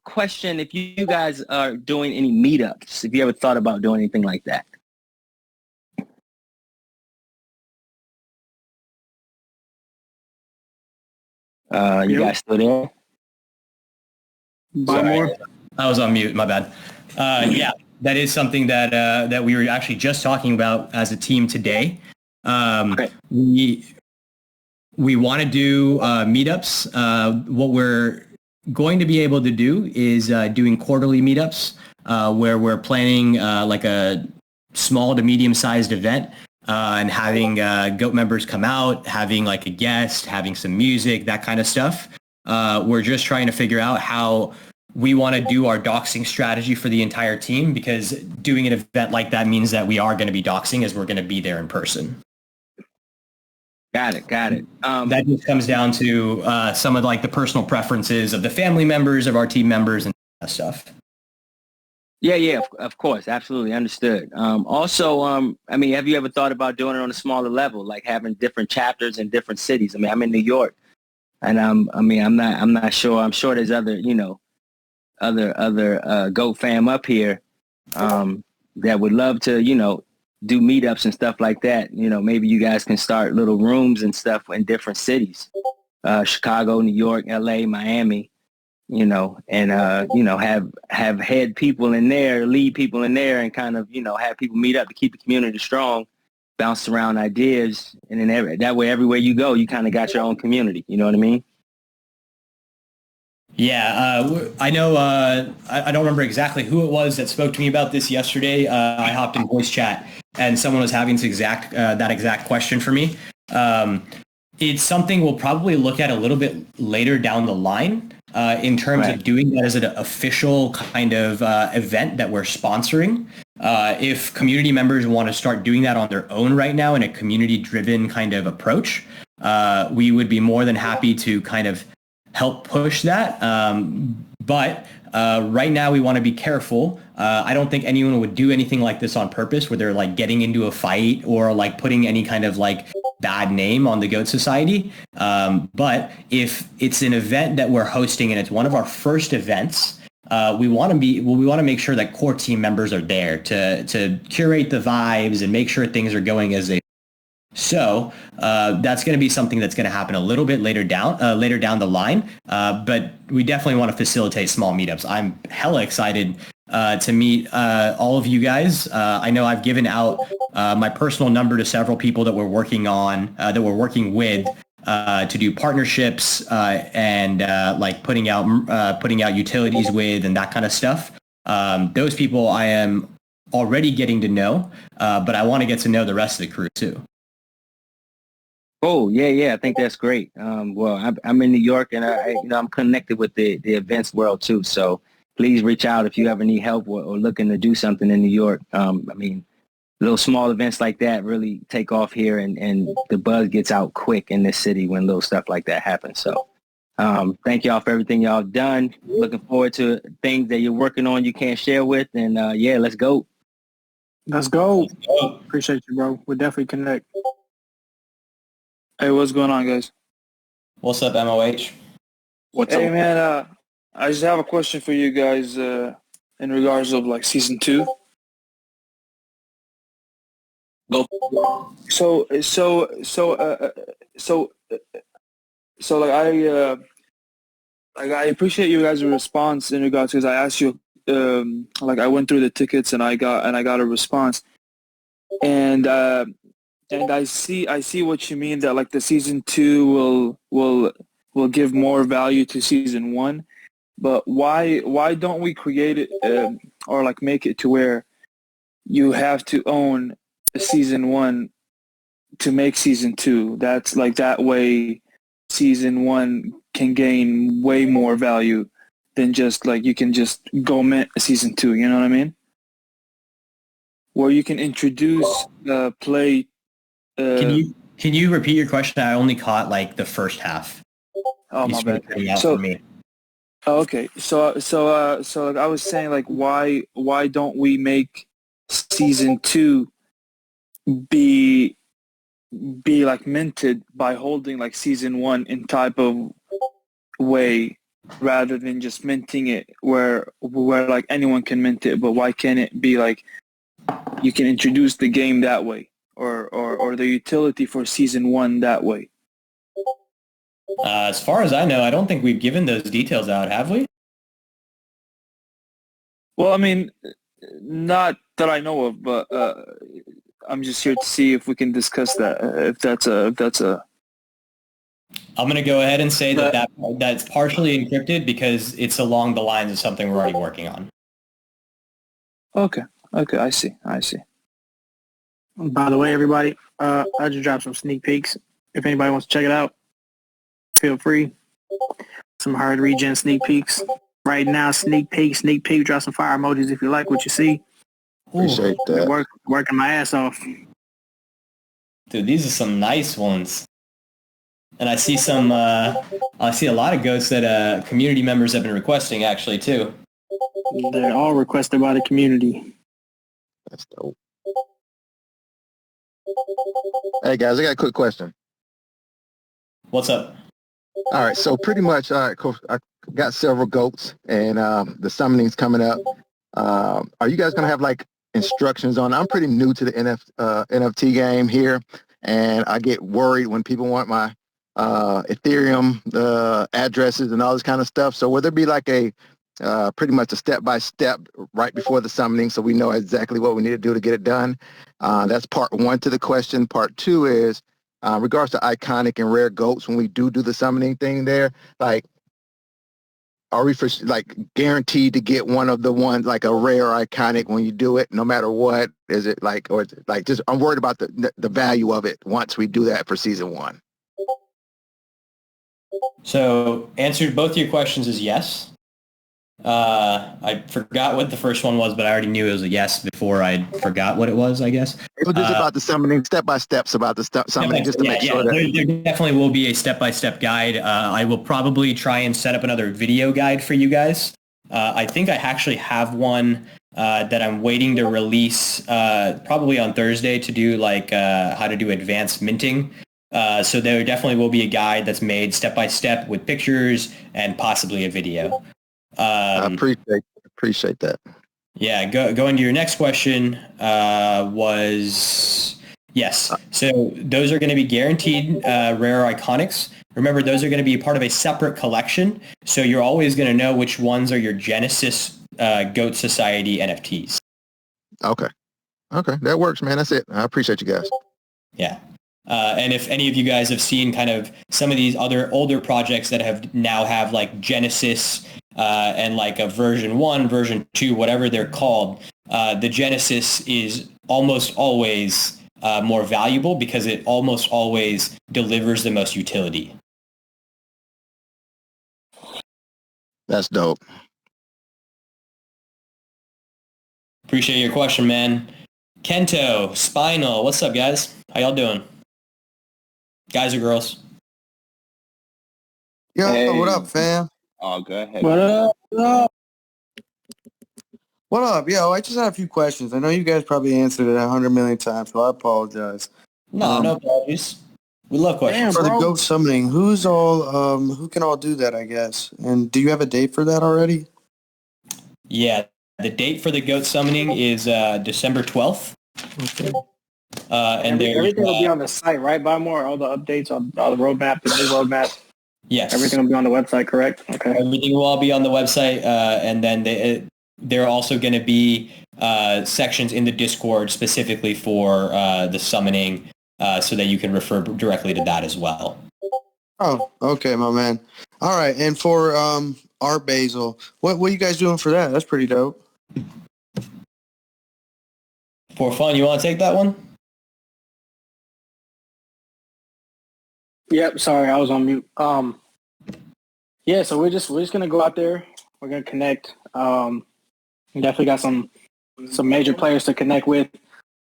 Speaker 7: question if you guys are doing any meetups, if you ever thought about doing anything like that. You guys still there?
Speaker 1: Buy more.
Speaker 3: I was on mute. My bad. Yeah, that is something that we were actually just talking about as a team today. We want to do meetups. What we're going to be able to do is doing quarterly meetups where we're planning like a small to medium-sized event and having GOAT members come out, having like a guest, having some music, that kind of stuff. We're just trying to figure out how we want to do our doxing strategy for the entire team, because doing an event like that means that we are going to be doxing as we're going to be there in person.
Speaker 7: Got it.
Speaker 3: That just comes down to some of like the personal preferences of the family members of our team members and that stuff.
Speaker 7: Yeah, of course. Absolutely. Understood. Also, I mean, have you ever thought about doing it on a smaller level, like having different chapters in different cities? I mean, I'm in New York, and I'm not sure. I'm sure there's other, other GOAT fam up here that would love to, do meetups and stuff like that. Maybe you guys can start little rooms and stuff in different cities, Chicago, New York, LA, Miami, and have head people in there, lead people in there, and kind of, have people meet up to keep the community strong, bounce around ideas. And then that way, everywhere you go, you kind of got your own community. You know what I mean?
Speaker 3: Yeah, I know. I don't remember exactly who it was that spoke to me about this yesterday. I hopped in voice chat, and someone was having that exact question for me. It's something we'll probably look at a little bit later down the line in terms of doing that as an official kind of event that we're sponsoring. If community members want to start doing that on their own right now in a community-driven kind of approach, we would be more than happy to kind of help push that. But right now we want to be careful. I don't think anyone would do anything like this on purpose where they're like getting into a fight or like putting any kind of like bad name on the GOAT Society. But if it's an event that we're hosting and it's one of our first events, we want to make sure that core team members are there to curate the vibes and make sure things are going as they. So that's going to be something that's going to happen a little bit later down the line. But we definitely want to facilitate small meetups. I'm hella excited to meet all of you guys. I know I've given out my personal number to several people that we're working with to do partnerships and like putting out utilities with and that kind of stuff. Those people I am already getting to know, but I want to get to know the rest of the crew too.
Speaker 7: Oh, yeah. I think that's great. Well, I'm in New York, and I'm connected with the events world too. So please reach out if you ever need help or looking to do something in New York. I mean, little small events like that really take off here, and the buzz gets out quick in this city when little stuff like that happens. So thank y'all for everything y'all done. Looking forward to things that you're working on you can't share with. And yeah, let's go.
Speaker 1: Let's go. Appreciate you, bro. We'll definitely connect.
Speaker 8: Hey, what's going on, guys?
Speaker 3: What's up, MOH?
Speaker 8: Hey man, I just have a question for you guys in regards of like season 2.
Speaker 2: Go.
Speaker 8: So I appreciate you guys' response in regards because I asked you like I went through the tickets and I got a response and I see what you mean that like the season 2 will give more value to season 1, but why don't we create it or like make it to where you have to own a season 1 to make season 2? That's like that way season 1 can gain way more value than just like you can just go mint a season 2, you know what I mean? Where you can introduce play.
Speaker 3: Can you repeat your question? I only caught like the first half.
Speaker 8: Oh, my bad.
Speaker 3: For me.
Speaker 8: Okay, so like I was saying, like why don't we make season 2 be like minted by holding like season 1 in type of way rather than just minting it where like anyone can mint it, but why can't it be like you can introduce the game that way or the utility for season 1 that way?
Speaker 3: As far as I know, I don't think we've given those details out, have we?
Speaker 8: Well, I mean, not that I know of, but I'm just here to see if we can discuss that. If that's a.
Speaker 3: I'm going to go ahead and say that's partially encrypted because it's along the lines of something we're already working on.
Speaker 8: Okay, I see.
Speaker 1: By the way, everybody, I just dropped some sneak peeks. If anybody wants to check it out, feel free. Some hard regen sneak peeks. Right now, sneak peek, drop some fire emojis if you like what you see.
Speaker 6: Appreciate that.
Speaker 1: Working my ass off.
Speaker 3: Dude, these are some nice ones. And I see I see a lot of ghosts that community members have been requesting actually too.
Speaker 1: They're all requested by the community.
Speaker 9: That's dope. Hey guys, I got a quick question.
Speaker 3: What's up?
Speaker 9: All right, so pretty much, all right, cool. I got several goats, and the summoning's coming up. Are you guys gonna have like instructions on? I'm pretty new to the NFT game here, and I get worried when people want my Ethereum addresses and all this kind of stuff. So will there be like a pretty much a step-by-step right before the summoning so we know exactly what we need to do to get it done? That's part one to the question. Part two is regards to iconic and rare goats, when we do the summoning thing there, like, are we guaranteed to get one of the ones, like a rare iconic when you do it, no matter what? Is it like, or is it like, just, I'm worried about the value of it once we do that for season 1.
Speaker 3: So answered both your questions is yes. I forgot what the first one was, but I already knew it was a yes before I forgot what it was, I guess.
Speaker 9: It was just about the summoning, step-by-steps about the summoning, just to make sure that...
Speaker 3: There definitely will be a step-by-step guide. I will probably try and set up another video guide for you guys. I think I actually have one that I'm waiting to release probably on Thursday to do like how to do advanced minting. So there definitely will be a guide that's made step-by-step with pictures and possibly a video.
Speaker 9: I appreciate that.
Speaker 3: Yeah, going to your next question was yes. So those are going to be guaranteed rare iconics. Remember, those are going to be part of a separate collection. So you're always going to know which ones are your Genesis Goat Society NFTs. Okay,
Speaker 9: that works, man. That's it. I appreciate you guys.
Speaker 3: Yeah. And if any of you guys have seen kind of some of these other older projects that have like Genesis and like a version 1, version 2, whatever they're called, the Genesis is almost always more valuable because it almost always delivers the most utility.
Speaker 9: That's dope.
Speaker 3: Appreciate your question, man. Kento, Spinal, what's up, guys? How y'all doing? Guys or girls?
Speaker 10: Yo,
Speaker 2: Hey.
Speaker 10: What up, fam?
Speaker 2: Oh, go ahead.
Speaker 1: What up?
Speaker 10: What up? Yo, I just had a few questions. I know you guys probably answered it 100 million times, so I apologize.
Speaker 3: No apologies. We love questions.
Speaker 10: For the goat summoning, who can all do that, I guess? And do you have a date for that already?
Speaker 3: Yeah, the date for the goat summoning is December 12th.
Speaker 10: Okay.
Speaker 3: And
Speaker 1: everything will be on the site, right, Bymore? All the updates, all the roadmap, the new roadmap.
Speaker 3: Yes.
Speaker 1: Everything will be on the website, correct? Okay.
Speaker 3: Everything will all be on the website, and then there are also going to be sections in the Discord specifically for the summoning, so that you can refer directly to that as well.
Speaker 10: Oh, okay, my man. All right, and for Art Basel, what are you guys doing for that? That's pretty dope.
Speaker 3: For fun, you want to take that one?
Speaker 1: Yep. Sorry, I was on mute. Yeah. So we're just gonna go out there. We're gonna connect. We definitely got some major players to connect with,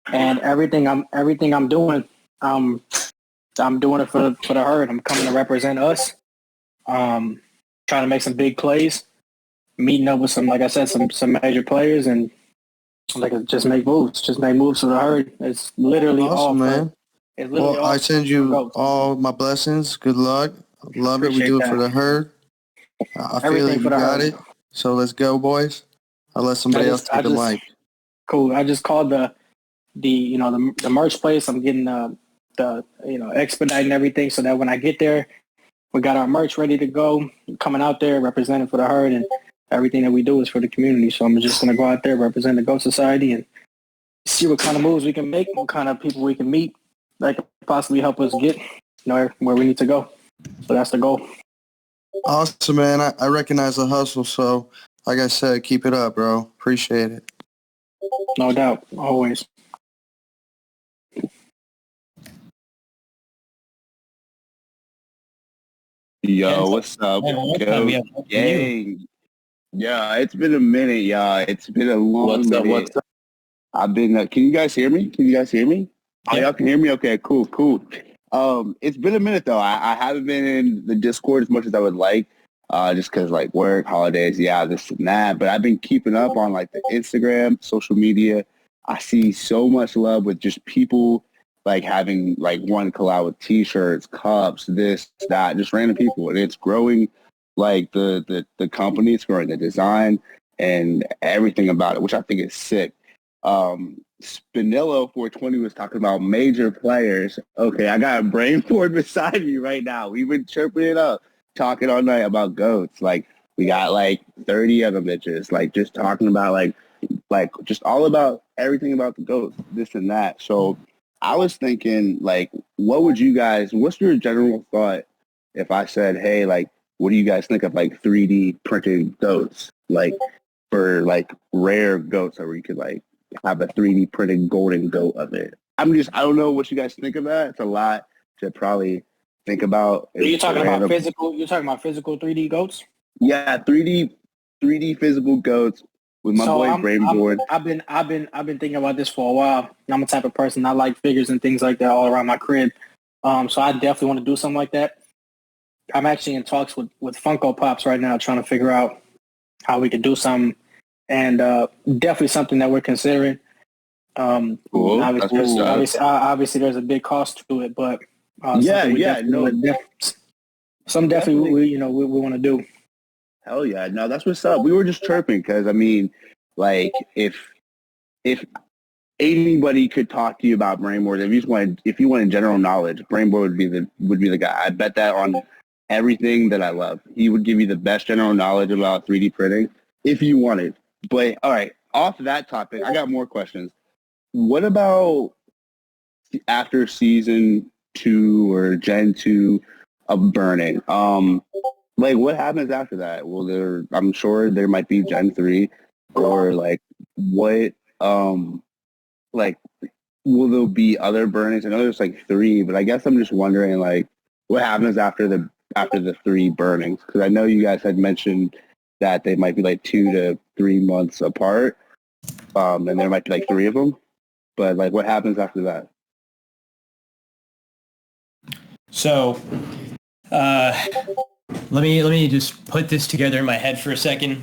Speaker 1: and everything I'm doing, I'm doing it for the herd. I'm coming to represent us. Trying to make some big plays, meeting up with some, like I said, some major players, and just make moves for the herd. It's literally
Speaker 10: awesome,
Speaker 1: all
Speaker 10: man.
Speaker 1: It's literally
Speaker 10: well,
Speaker 1: all
Speaker 10: I send you
Speaker 1: goats.
Speaker 10: all my blessings. Good luck. Love it. We do it for the herd. I feel like you got it. So let's go, boys. I'll let somebody else take the mic.
Speaker 1: Cool. I just called the merch place. I'm getting the expediting everything so that when I get there, we got our merch ready to go. Coming out there, representing for the herd, and everything that we do is for the community. So I'm just gonna go out there, represent the Goat Society, and see what kind of moves we can make, what kind of people we can meet that could possibly help us get where we need to go. So that's the goal.
Speaker 10: Awesome, man. I recognize the hustle. So, like I said, keep it up, bro. Appreciate it.
Speaker 1: No doubt. Always.
Speaker 11: Yo, what's up? Gang. Yeah, it's been a minute, y'all. It's been a long minute. What's up? I've been, can you guys hear me? Oh, y'all can hear me? Okay, cool. It's been a minute, though. I haven't been in the Discord as much as I would like, just because, like, work, holidays, this and that. But I've been keeping up on, like, the Instagram, social media. I see so much love with just people, like, having, like, one collab with T-shirts, cups, this, that, just random people. And it's growing, like, the company. It's growing the design and everything about it, which I think is sick. Spinello 420 was talking about major players. Okay, I got a brain board beside me right now. We've been chirping it up, talking all night about goats. Like, we got like 30 of them bitches, like just talking about like just all about everything about the goats, this and that. So I was thinking, like, what's your general thought if I said, hey, like, what do you guys think of like 3D printed goats? Like, for like rare goats where you could like have a 3D printed golden goat of it. I don't know what you guys think of that. It's a lot to probably think about.
Speaker 1: You're talking about physical 3D goats?
Speaker 11: Yeah, 3D physical goats with my boy Brainboard.
Speaker 1: I've been thinking about this for a while. I'm the type of person, I like figures and things like that all around my crib. So I definitely want to do something like that. I'm actually in talks with Funko Pops right now, trying to figure out how we could do something. And definitely something that we're considering.
Speaker 11: Cool.
Speaker 1: Obviously, there's a big cost to it, but definitely we want to do.
Speaker 11: Hell yeah, no, that's what's up. We were just chirping because I mean, like, if anybody could talk to you about Brainboard, if you wanted general knowledge, Brainboard would be the guy. I bet that on everything that I love, he would give you the best general knowledge about 3D printing if you wanted. But all right, off that topic, I got more questions. What about after season 2 or Gen 2 of Burning? Like, what happens after that? I'm sure there might be Gen 3, or like what? Like, will there be other burnings? I know there's like 3, but I guess I'm just wondering, like, what happens after the 3 burnings? Because I know you guys had mentioned that they might be like 2 to 3 months apart, and there might be like 3 of them. But like, what happens after that?
Speaker 3: So, let me just put this together in my head for a second.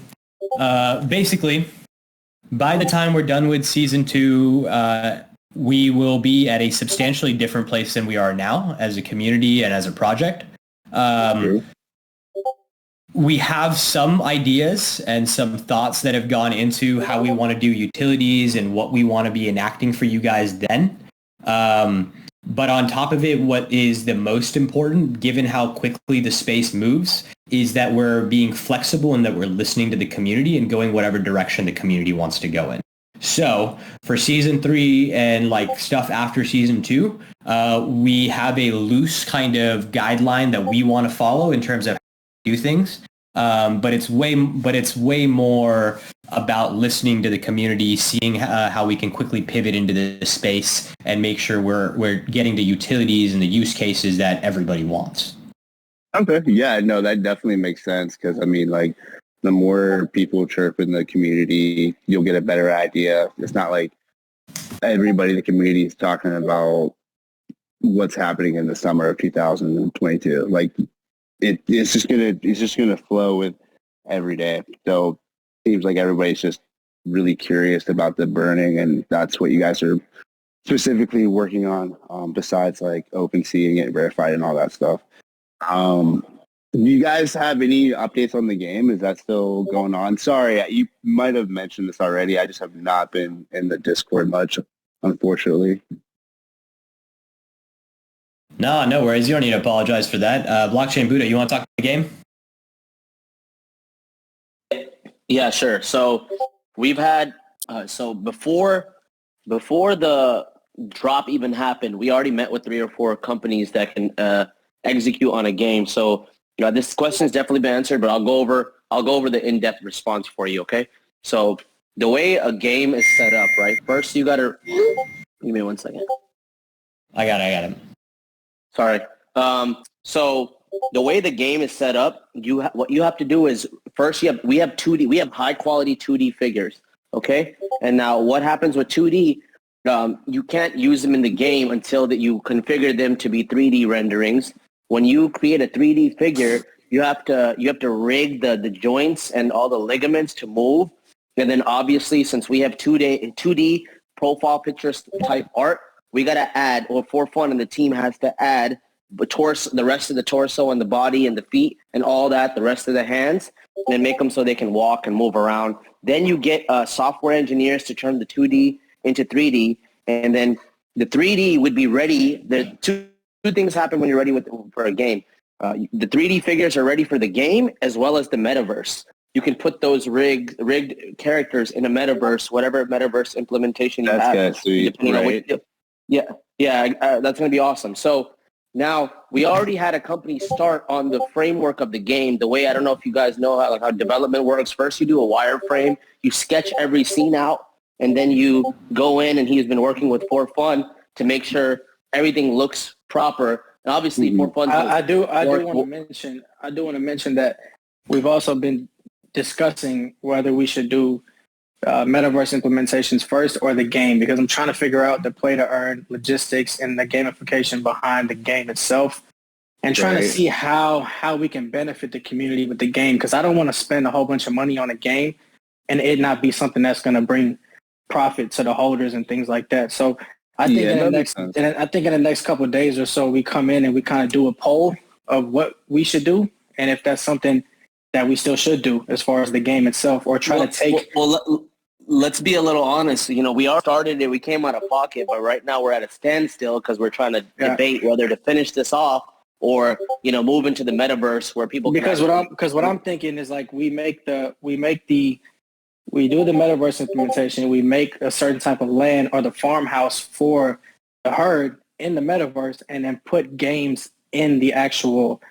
Speaker 3: Basically, by the time we're done with season 2, we will be at a substantially different place than we are now as a community and as a project. We have some ideas and some thoughts that have gone into how we want to do utilities and what we want to be enacting for you guys then. But on top of it, what is the most important, given how quickly the space moves, is that we're being flexible and that we're listening to the community and going whatever direction the community wants to go in. So for season 3 and like stuff after season 2, we have a loose kind of guideline that we want to follow in terms of how to do things. But it's way more about listening to the community, seeing how we can quickly pivot into this space and make sure we're getting the utilities and the use cases that everybody wants.
Speaker 11: Okay. Yeah, no, that definitely makes sense because, I mean, like, the more people chirp in the community, you'll get a better idea. It's not like everybody in the community is talking about what's happening in the summer of 2022. Like, it's just gonna flow with every day. So it seems like everybody's just really curious about the burning, and that's what you guys are specifically working on, besides like OpenSea and getting verified and all that stuff. Do you guys have any updates on the game? Is that still going on? Sorry, you might have mentioned this already. I just have not been in the Discord much, unfortunately.
Speaker 3: No worries. You don't need to apologize for that. Blockchain Buddha, you want to talk about the game?
Speaker 2: Yeah, sure. So we've had, before the drop even happened, we already met with 3 or 4 companies that can execute on a game. So this question has definitely been answered, but I'll go over the in-depth response for you. Okay. So the way a game is set up, right? First, you got to give me 1 second.
Speaker 3: I got it.
Speaker 2: Sorry. So the way the game is set up, what you have to do is first we have high quality 2D figures. Okay. And now what happens with 2D? You can't use them in the game until that you configure them to be 3D renderings. When you create a 3D figure, you have to rig the joints and all the ligaments to move. And then obviously, since we have 2D profile pictures type art, we got to add, or for fun, and the team has to add the rest of the torso and the body and the feet and all that, the rest of the hands, and make them so they can walk and move around. Then you get software engineers to turn the 2D into 3D, and then the 3D would be ready. The two things happen when you're ready for a game. The 3D figures are ready for the game as well as the metaverse. You can put those rigged characters in a metaverse, whatever metaverse implementation you have.
Speaker 11: That's sweet, right?
Speaker 2: That's going to be awesome. So now we already had a company start on the framework of the game. The way, I don't know if you guys know how development works. First, you do a wireframe. You sketch every scene out, and then you go in, and he's been working with For Fun to make sure everything looks proper. And obviously, For Fun.
Speaker 1: I do want to mention that we've also been discussing whether we should do metaverse implementations first or the game, because I'm trying to figure out the play to earn logistics and the gamification behind the game itself, and trying to see how we can benefit the community with the game, because I don't want to spend a whole bunch of money on a game and it not be something that's going to bring profit to the holders and things like that. So I think in the next couple of days or so, we come in and we kind of do a poll of what we should do, and if that's something that we still should do as far as the game itself, or try to take.
Speaker 2: Let's be a little honest. We all started it. We came out of pocket, but right now we're at a standstill because we're trying to debate whether to finish this off or move into the metaverse where people.
Speaker 1: Because what I'm thinking is, like, we do the metaverse implementation. We make a certain type of land or the farmhouse for the herd in the metaverse, and then put games in the actual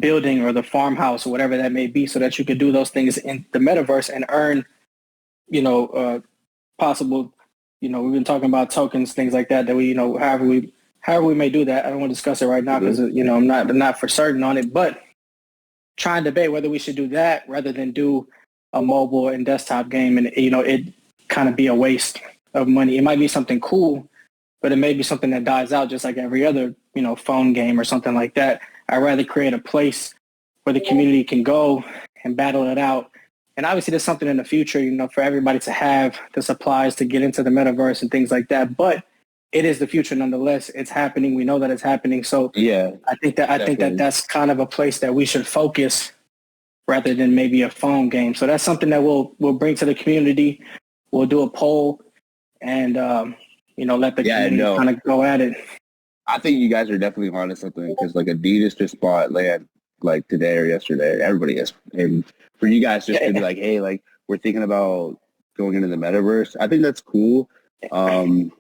Speaker 1: building or the farmhouse or whatever that may be, so that you could do those things in the metaverse and earn, possible, we've been talking about tokens, things like that we, however we may do that. I don't want to discuss it right now because, I'm not for certain on it, but try and debate whether we should do that rather than do a mobile and desktop game. And, it kind of be a waste of money. It might be something cool, but it may be something that dies out just like every other, phone game or something like that. I'd rather create a place where the community can go and battle it out. And obviously there's something in the future, for everybody to have the supplies to get into the metaverse and things like that. But it is the future nonetheless. It's happening. We know that it's happening. So
Speaker 11: Yeah,
Speaker 1: I think that that's kind of a place that we should focus rather than maybe a phone game. So that's something that we'll bring to the community. We'll do a poll and let the community kind of go at it.
Speaker 11: I think you guys are definitely onto something because like Adidas just bought land like today or yesterday. Everybody is, and for you guys just to be like, hey, like we're thinking about going into the metaverse. I think that's cool. No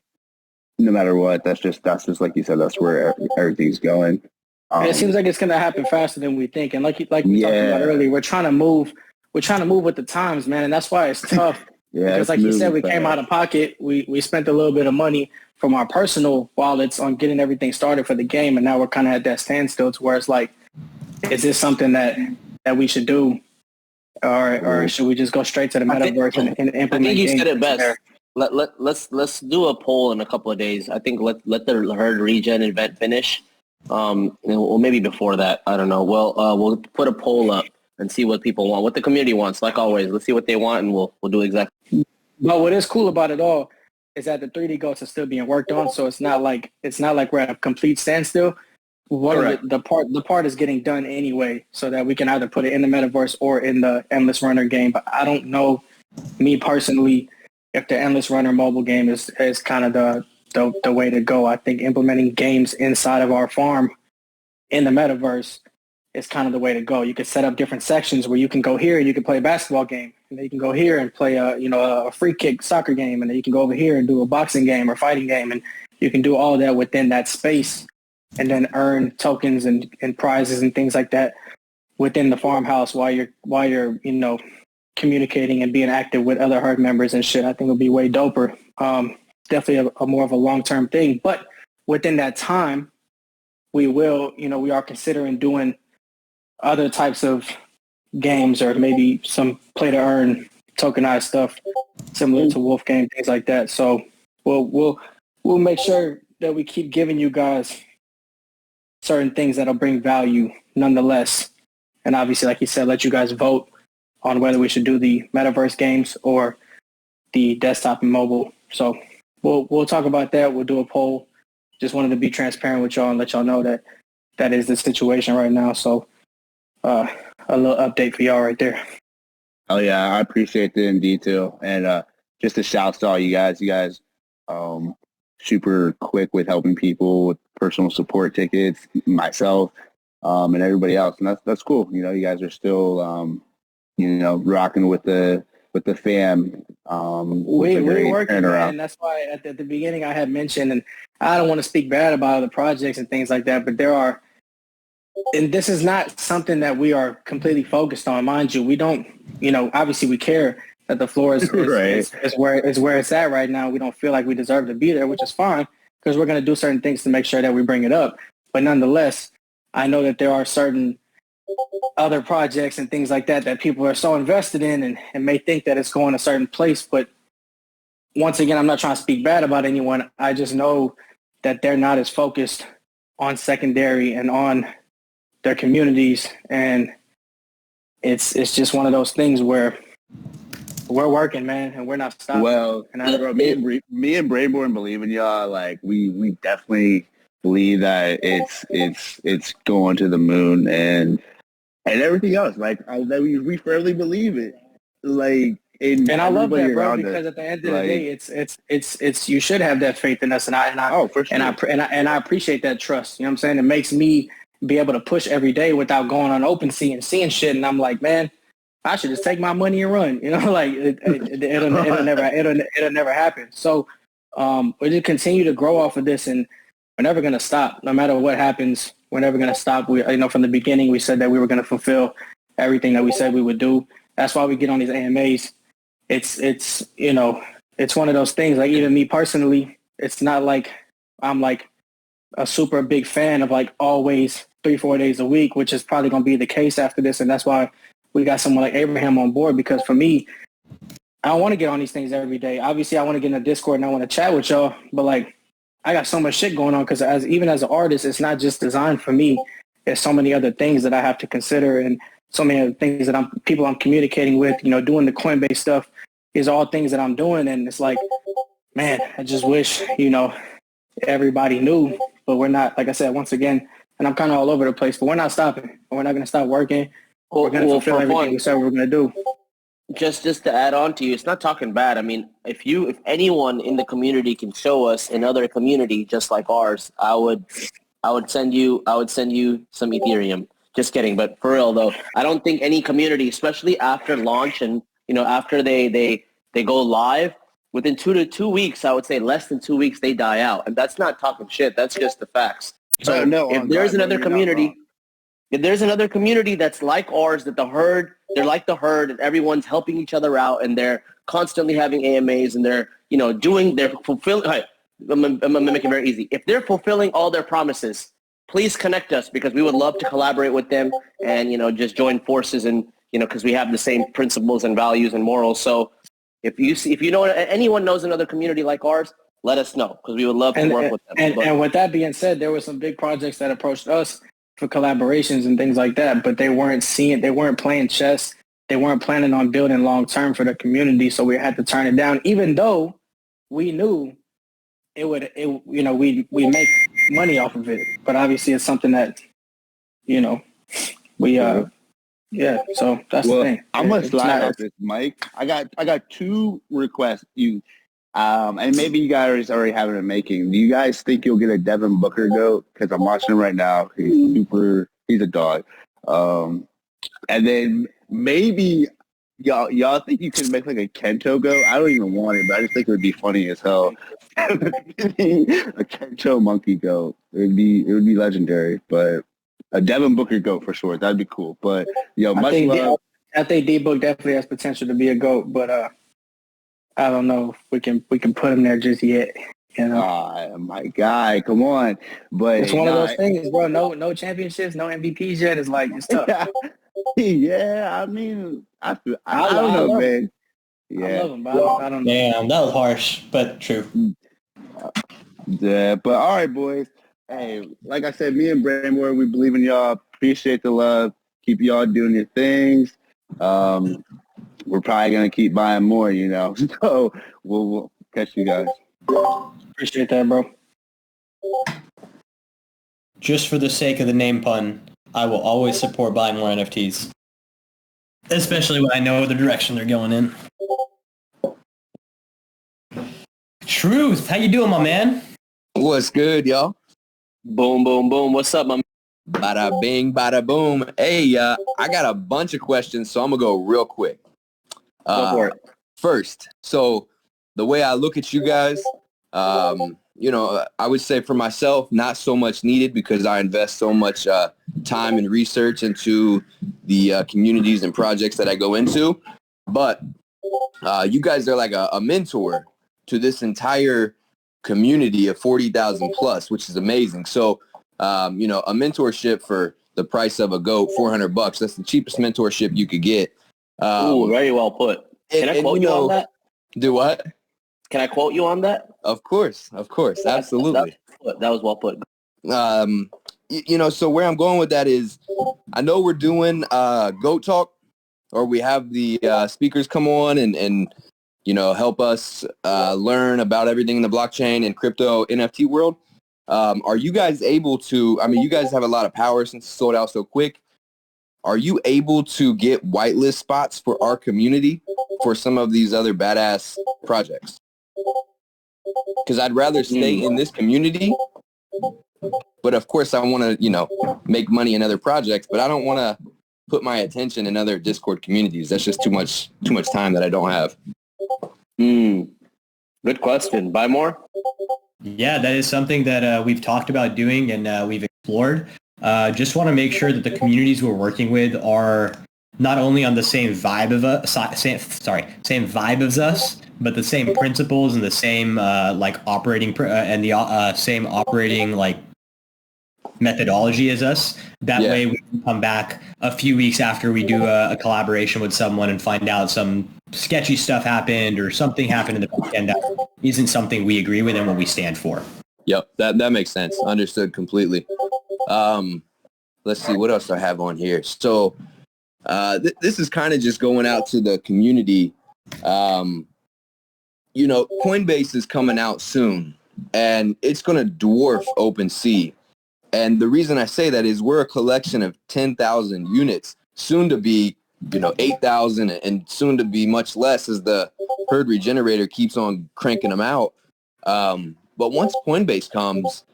Speaker 11: matter what, that's just like you said, that's where everything's going.
Speaker 1: It seems like it's going to happen faster than we think, and like we talked about earlier, we're trying to move with the times, man, and that's why it's tough. Because like you said, we came out of pocket. We spent a little bit of money from our personal wallets on getting everything started for the game, and now we're kind of at that standstill to where it's like, is this something that we should do, or should we just go straight to the metaverse and implement?
Speaker 2: I think you said it best. Let's do a poll in a couple of days. I think let the herd regen event finish. Well, maybe before that, I don't know. We'll put a poll up and see what people want, what the community wants. Like always, let's see what they want, and we'll do exactly.
Speaker 1: But what is cool about it all is that the 3D goats are still being worked on, so it's not like we're at a complete standstill. The part is getting done anyway, so that we can either put it in the metaverse or in the Endless Runner game. But I don't know, me personally, if the Endless Runner mobile game is kind of the way to go. I think implementing games inside of our farm in the metaverse is kind of the way to go. You could set up different sections where you can go here and you can play a basketball game, and then you can go here and play a free kick soccer game, and then you can go over here and do a boxing game or fighting game, and you can do all that within that space and then earn tokens and prizes and things like that within the farmhouse while you're communicating and being active with other herd members and shit. I think would be way doper. Definitely a more of a long-term thing. But within that time, we are considering doing other types of games or maybe some play-to-earn tokenized stuff similar to Wolf Game, things like that. So we'll make sure that we keep giving you guys certain things that'll bring value nonetheless. And obviously, like you said, let you guys vote on whether we should do the metaverse games or the desktop and mobile. So we'll talk about that. We'll do a poll. Just wanted to be transparent with y'all and let y'all know that is the situation right now. So a little update for y'all right there.
Speaker 11: Oh yeah, I appreciate it in detail. And just a shout to all you guys. You guys super quick with helping people with personal support tickets, myself, and everybody else. And that's cool. You guys are still rocking with the fam.
Speaker 1: We're working, man. That's why at the beginning I had mentioned, and I don't want to speak bad about other projects and things like that, but there are, and this is not something that we are completely focused on, mind you. We don't, obviously we care that the floor is where it's at right now. We don't feel like we deserve to be there, which is fine because we're going to do certain things to make sure that we bring it up. But nonetheless, I know that there are certain other projects and things like that people are so invested in and may think that it's going a certain place. But once again, I'm not trying to speak bad about anyone. I just know that they're not as focused on secondary and on their communities. And it's just one of those things where we're working, man, and we're not stopping.
Speaker 11: Well, bro, me and Brainborn believe in y'all. Like we definitely believe that it's going to the moon and everything else. Like that we firmly believe it. Like
Speaker 1: and I love that, bro, because at the end of the day, it's you should have that faith in us, and I appreciate that trust. You know what I'm saying? It makes me be able to push every day without going on OpenSea and seeing shit, and I'm like, man, I should just take my money and run. Like it'll never happen. So we just continue to grow off of this, and we're never gonna stop. No matter what happens, we're never gonna stop. We, from the beginning, we said that we were gonna fulfill everything that we said we would do. That's why we get on these AMAs. It's one of those things. Like even me personally, it's not like I'm like a super big fan of like always 3-4 days a week, which is probably gonna be the case after this, and that's why we got someone like Abraham on board, because for me, I don't want to get on these things every day. Obviously, I want to get in a Discord and I want to chat with y'all, but like I got so much shit going on because even as an artist, it's not just designed for me. There's so many other things that I have to consider, and so many other things that people I'm communicating with. Doing the Coinbase stuff is all things that I'm doing, and it's like, man, I just wish everybody knew, but we're not, like I said, once again, and I'm kind of all over the place, but we're not stopping. We're not going to stop working. We're going to fulfill everything we said we were going to do.
Speaker 2: Just to add on to you, it's not talking bad. I mean, if anyone in the community can show us another community just like ours, I would send you some Ethereum. Just kidding, but for real though, I don't think any community, especially after launch and after they go live, within 2 weeks, I would say less than 2 weeks, they die out, and that's not talking shit. That's just the facts. So if there's another community. If there's another community that's like ours, they're like the herd, and everyone's helping each other out, and they're constantly having AMAs, and they're fulfilling. I'm gonna make it very easy. If they're fulfilling all their promises, please connect us, because we would love to collaborate with them and just join forces, and because we have the same principles and values and morals. So if you know anyone knows another community like ours, let us know, because we would love to work with them.
Speaker 1: And with that being said, there were some big projects that approached us for collaborations and things like that, but they weren't playing chess. They weren't planning on building long term for the community, so we had to turn it down, even though we knew we make money off of it. But obviously it's something that so that's the thing.
Speaker 11: I'm gonna slide off this, Mike. I got 2 requests. And maybe you guys already have it in making. Do you guys think you'll get a Devin Booker goat? Because I'm watching him right now. He's a dog. And then maybe y'all think you can make like a Kento goat? I don't even want it, but I just think it would be funny as hell. A Kento monkey goat. It would be legendary. But a Devin Booker goat for sure. That'd be cool. But
Speaker 1: I think D-Book definitely has potential to be a goat, but I don't know if we can put him there just yet.
Speaker 11: My guy, come on! But
Speaker 1: it's one of those things, bro. No championships, no MVPs yet. It's like it's tough.
Speaker 11: Yeah, I mean, I don't know, man. Yeah,
Speaker 1: I love him, but I don't know.
Speaker 3: Damn, that was harsh, but true.
Speaker 11: Yeah, but all right, boys. Hey, like I said, me and Braymore, we believe in y'all. Appreciate the love. Keep y'all doing your things. We're probably going to keep buying more, So we'll catch you guys.
Speaker 1: Appreciate that, bro.
Speaker 3: Just for the sake of the name pun, I will always support buying more NFTs. Especially when I know the direction they're going in. Truth, how you doing, my man?
Speaker 12: What's good, y'all?
Speaker 2: Boom, boom, boom. What's up, my man?
Speaker 12: Bada bing, bada boom. Hey, I got a bunch of questions, so I'm going to go real quick.
Speaker 2: Go for it.
Speaker 12: First, so the way I look at you guys, I would say for myself, not so much needed, because I invest so much time and research into the communities and projects that I go into. But you guys are like a mentor to this entire community of 40,000 plus, which is amazing. So, a mentorship for the price of a goat, $400. That's the cheapest mentorship you could get.
Speaker 2: Very well put. Can I quote you on that?
Speaker 12: Do what?
Speaker 2: Can I quote you on that?
Speaker 12: Of course. Absolutely.
Speaker 2: That was well put.
Speaker 12: So where I'm going with that is, I know we're doing Goat Talk, or we have the speakers come on and help us learn about everything in the blockchain and crypto NFT world. Are you guys able to, you guys have a lot of power since it's sold out so quick. Are you able to get whitelist spots for our community for some of these other badass projects? Because I'd rather stay in this community, but of course I want to, make money in other projects, but I don't want to put my attention in other Discord communities. That's just too much time that I don't have.
Speaker 2: Good question. Buy more?
Speaker 3: Yeah, that is something that we've talked about doing and we've explored. Just want to make sure that the communities we're working with are not only on the same vibe of us, same vibe as us, but the same principles and the same operating and the same operating methodology as us. That way we can come back a few weeks after we do a collaboration with someone and find out some sketchy stuff happened or something happened in the back end that isn't something we agree with and what we stand for.
Speaker 12: Yep, that makes sense. Understood completely. Let's see, what else do I have on here? So this is kind of just going out to the community. Coinbase is coming out soon, and it's going to dwarf OpenSea. And the reason I say that is we're a collection of 10,000 units, soon to be, 8,000, and soon to be much less as the herd regenerator keeps on cranking them out. But once Coinbase comes,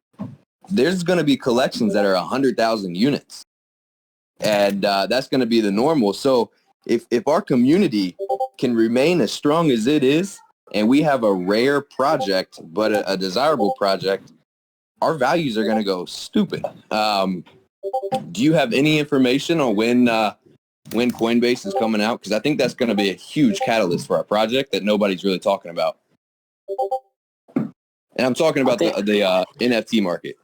Speaker 12: there's going to be collections that are 100,000 units. And that's going to be the normal. So if our community can remain as strong as it is, and we have a rare project, but a desirable project, our values are going to go stupid. Do you have any information on when Coinbase is coming out? Because I think that's going to be a huge catalyst for our project that nobody's really talking about. And I'm talking about the NFT market.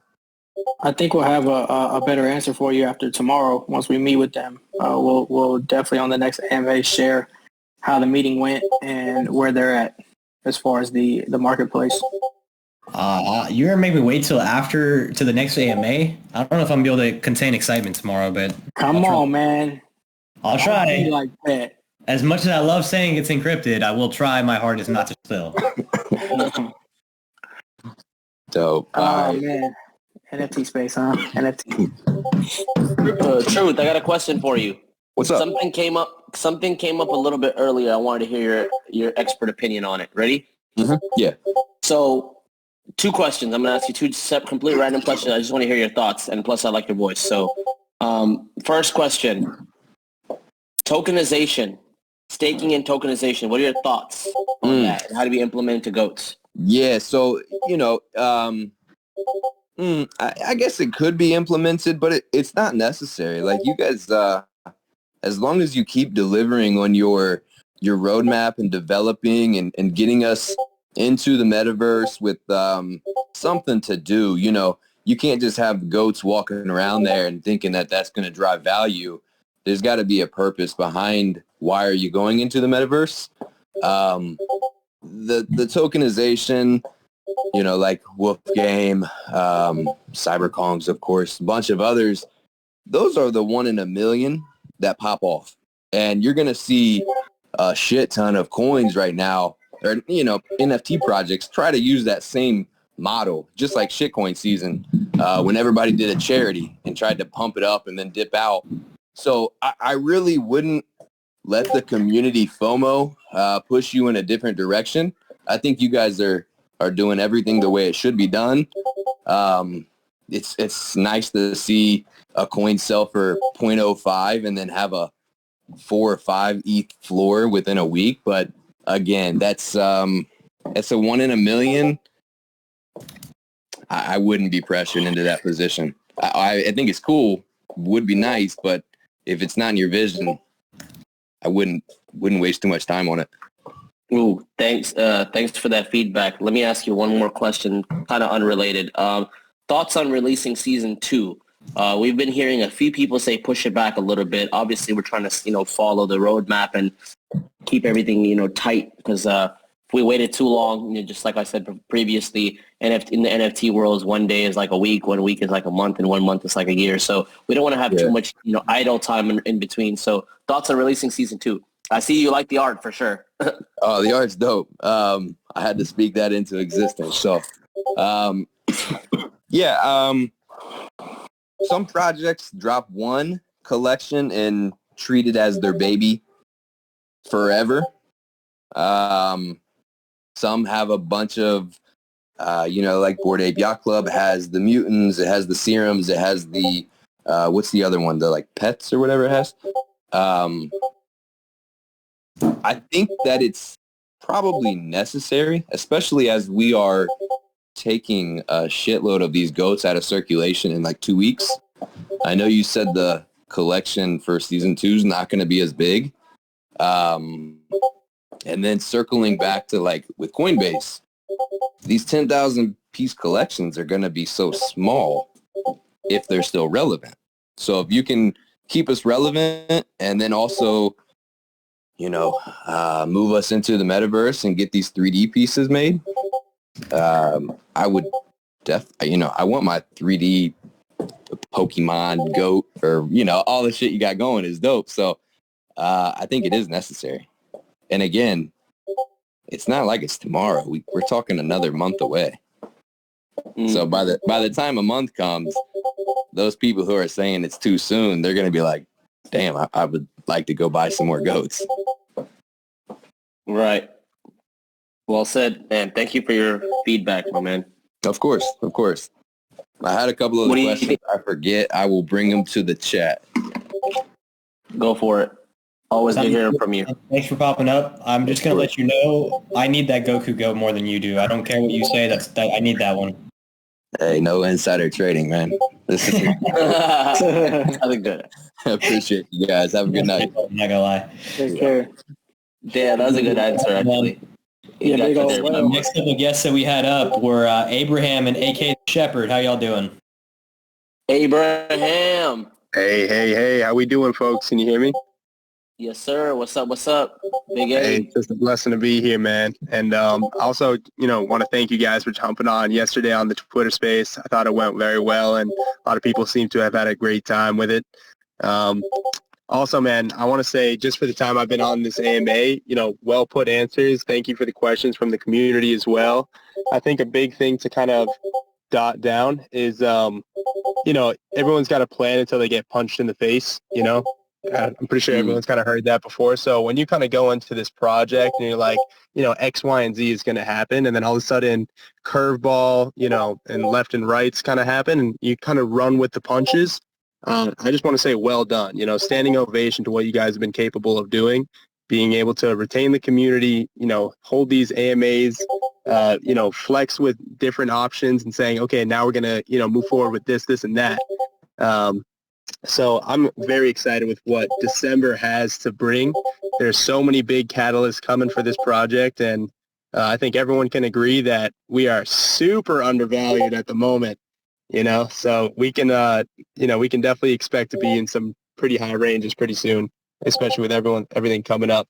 Speaker 1: I think we'll have a better answer for you after tomorrow once we meet with them. We'll definitely on the next AMA share how the meeting went and where they're at as far as the marketplace.
Speaker 3: You're gonna make me wait till after to the next AMA. I don't know if I'm gonna be able to contain excitement tomorrow, but
Speaker 1: come on, man.
Speaker 3: I'll try.
Speaker 1: Like that.
Speaker 3: As much as I love saying it's encrypted, I will try my hardest not to spill.
Speaker 12: Dope.
Speaker 1: Oh man, NFT space, huh? NFT.
Speaker 2: Truth, I got a question for you.
Speaker 12: What's up?
Speaker 2: Something came up a little bit earlier. I wanted to hear your expert opinion on it. Ready?
Speaker 12: Mm-hmm. Yeah.
Speaker 2: So, 2 questions. I'm going to ask you 2 complete random questions. I just want to hear your thoughts, and plus I like your voice. So, first question, tokenization, staking and tokenization. What are your thoughts on that? And how do we implement it to goats?
Speaker 12: Yeah, so, I guess it could be implemented, but it's not necessary. Like, you guys, as long as you keep delivering on your roadmap and developing and getting us into the metaverse with something to do, you can't just have goats walking around there and thinking that that's going to drive value. There's got to be a purpose behind why are you going into the metaverse. The tokenization, like Wolfgame, Cyberkongs, of course, a bunch of others, those are the 1 in a million that pop off. And you're going to see a shit ton of coins right now, or, NFT projects try to use that same model, just like shitcoin season, when everybody did a charity and tried to pump it up and then dip out. So I really wouldn't let the community FOMO push you in a different direction. I think you guys are doing everything the way it should be done. It's nice to see a coin sell for 0.05 and then have a 4 or 5 ETH floor within a week. But again, that's a 1 in a million. I wouldn't be pressured into that position. I think it's cool, would be nice, but if it's not in your vision, I wouldn't waste too much time on it.
Speaker 2: Ooh, thanks for that feedback. Let me ask you one more question, kind of unrelated. Thoughts on releasing season 2? We've been hearing a few people say push it back a little bit. Obviously, we're trying to follow the roadmap and keep everything tight, because if we waited too long, just like I said previously, in the NFT world, 1 day is like a week, 1 week is like a month, and 1 month is like a year. So we don't want to have too much idle time in between. So thoughts on releasing season 2? I see you like the art for sure.
Speaker 12: Oh, the art's dope. I had to speak that into existence. So, some projects drop one collection and treat it as their baby forever. Some have a bunch of, like Bored Ape Yacht Club has the mutants, it has the serums, it has the, what's the other one? The like pets or whatever it has. I think that it's probably necessary, especially as we are taking a shitload of these goats out of circulation in like 2 weeks. I know you said the collection for season 2 is not going to be as big. And then circling back to like with Coinbase, these 10,000 piece collections are going to be so small if they're still relevant. So if you can keep us relevant and then also, move us into the metaverse and get these 3D pieces made, I would I want my 3D Pokemon goat or, all the shit you got going is dope. So I think it is necessary. And again, it's not like it's tomorrow. We're talking another month away. So by the time a month comes, those people who are saying it's too soon, they're going to be like, damn, I would like to go buy some more goats.
Speaker 2: Right. Well said, man. Thank you for your feedback, my man.
Speaker 12: Of course. I had a couple of questions. I forget. I will bring them to the chat.
Speaker 2: Go for it. Always good hearing from you.
Speaker 3: Thanks for popping up. I'm just going to let you know I need that Goku goat more than you do. I don't care what you say. I need that one.
Speaker 12: Hey, no insider trading, man. This is
Speaker 2: That's good.
Speaker 12: I appreciate you guys. Have a good night.
Speaker 3: I'm not going to lie.
Speaker 1: Take care.
Speaker 2: Yeah, that was a good answer, actually.
Speaker 1: Yeah, big old whale.
Speaker 3: Next couple of guests that we had up were Abraham and AK Shepherd. How y'all doing?
Speaker 2: Abraham.
Speaker 13: Hey. How we doing, folks? Can you hear me?
Speaker 2: Yes, sir. What's up? Big A.
Speaker 13: Hey, it's just a blessing to be here, man. And also, want to thank you guys for jumping on yesterday on the Twitter space. I thought it went very well, and a lot of people seem to have had a great time with it. Also, man, I want to say just for the time I've been on this AMA, well put answers. Thank you for the questions from the community as well. I think a big thing to kind of dot down is, everyone's got a plan until they get punched in the face, I'm pretty sure everyone's kind of heard that before. So when you kind of go into this project and you're like, X, Y, and Z is going to happen, and then all of a sudden curveball, and left and rights kind of happen, and you kind of run with the punches. I just want to say well done, standing ovation to what you guys have been capable of doing, being able to retain the community, hold these AMAs, flex with different options and saying, okay, now we're going to, move forward with this, and that. So I'm very excited with what December has to bring. There's so many big catalysts coming for this project, and I think everyone can agree that we are super undervalued at the moment, so we can, we can definitely expect to be in some pretty high ranges pretty soon, especially with everything coming up.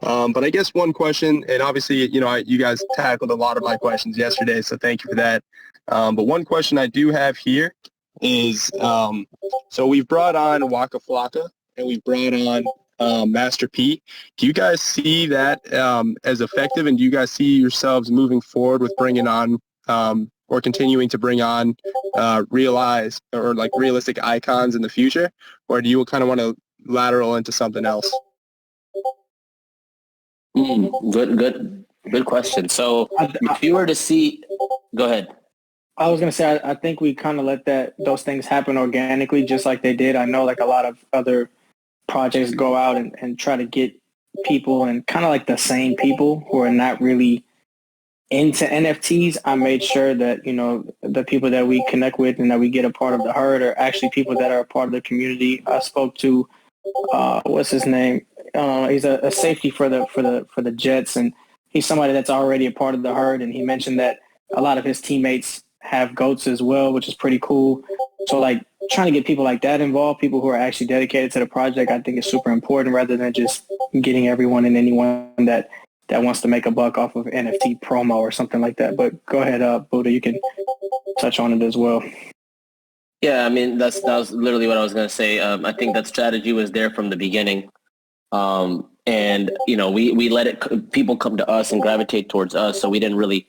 Speaker 13: But I guess one question, and obviously, you guys tackled a lot of my questions yesterday, so thank you for that. But one question I do have here is, so we've brought on Waka Flocka and we've brought on Master P. Do you guys see that as effective, and do you guys see yourselves moving forward with bringing on or continuing to bring on realistic icons in the future, or do you kind of want to lateral into something else?
Speaker 2: Good question. So if you were to see, go ahead.
Speaker 1: I was going to say, I think we kind of let those things happen organically, just like they did. I know like a lot of other projects go out and try to get people, and kind of like the same people who are not really into NFTs. I made sure that, the people that we connect with and that we get a part of the herd are actually people that are a part of the community. I spoke to, what's his name? He's a safety for the Jets, and he's somebody that's already a part of the herd. And he mentioned that a lot of his teammates have goats as well, which is pretty cool. So like trying to get people like that involved, people who are actually dedicated to the project, I think is super important, rather than just getting everyone and anyone that wants to make a buck off of NFT promo or something like that. But go ahead, Buddha, you can touch on it as well.
Speaker 2: Yeah, I mean, that was literally what I was going to say. I think that strategy was there from the beginning. And, we let people come to us and gravitate towards us. So we didn't really,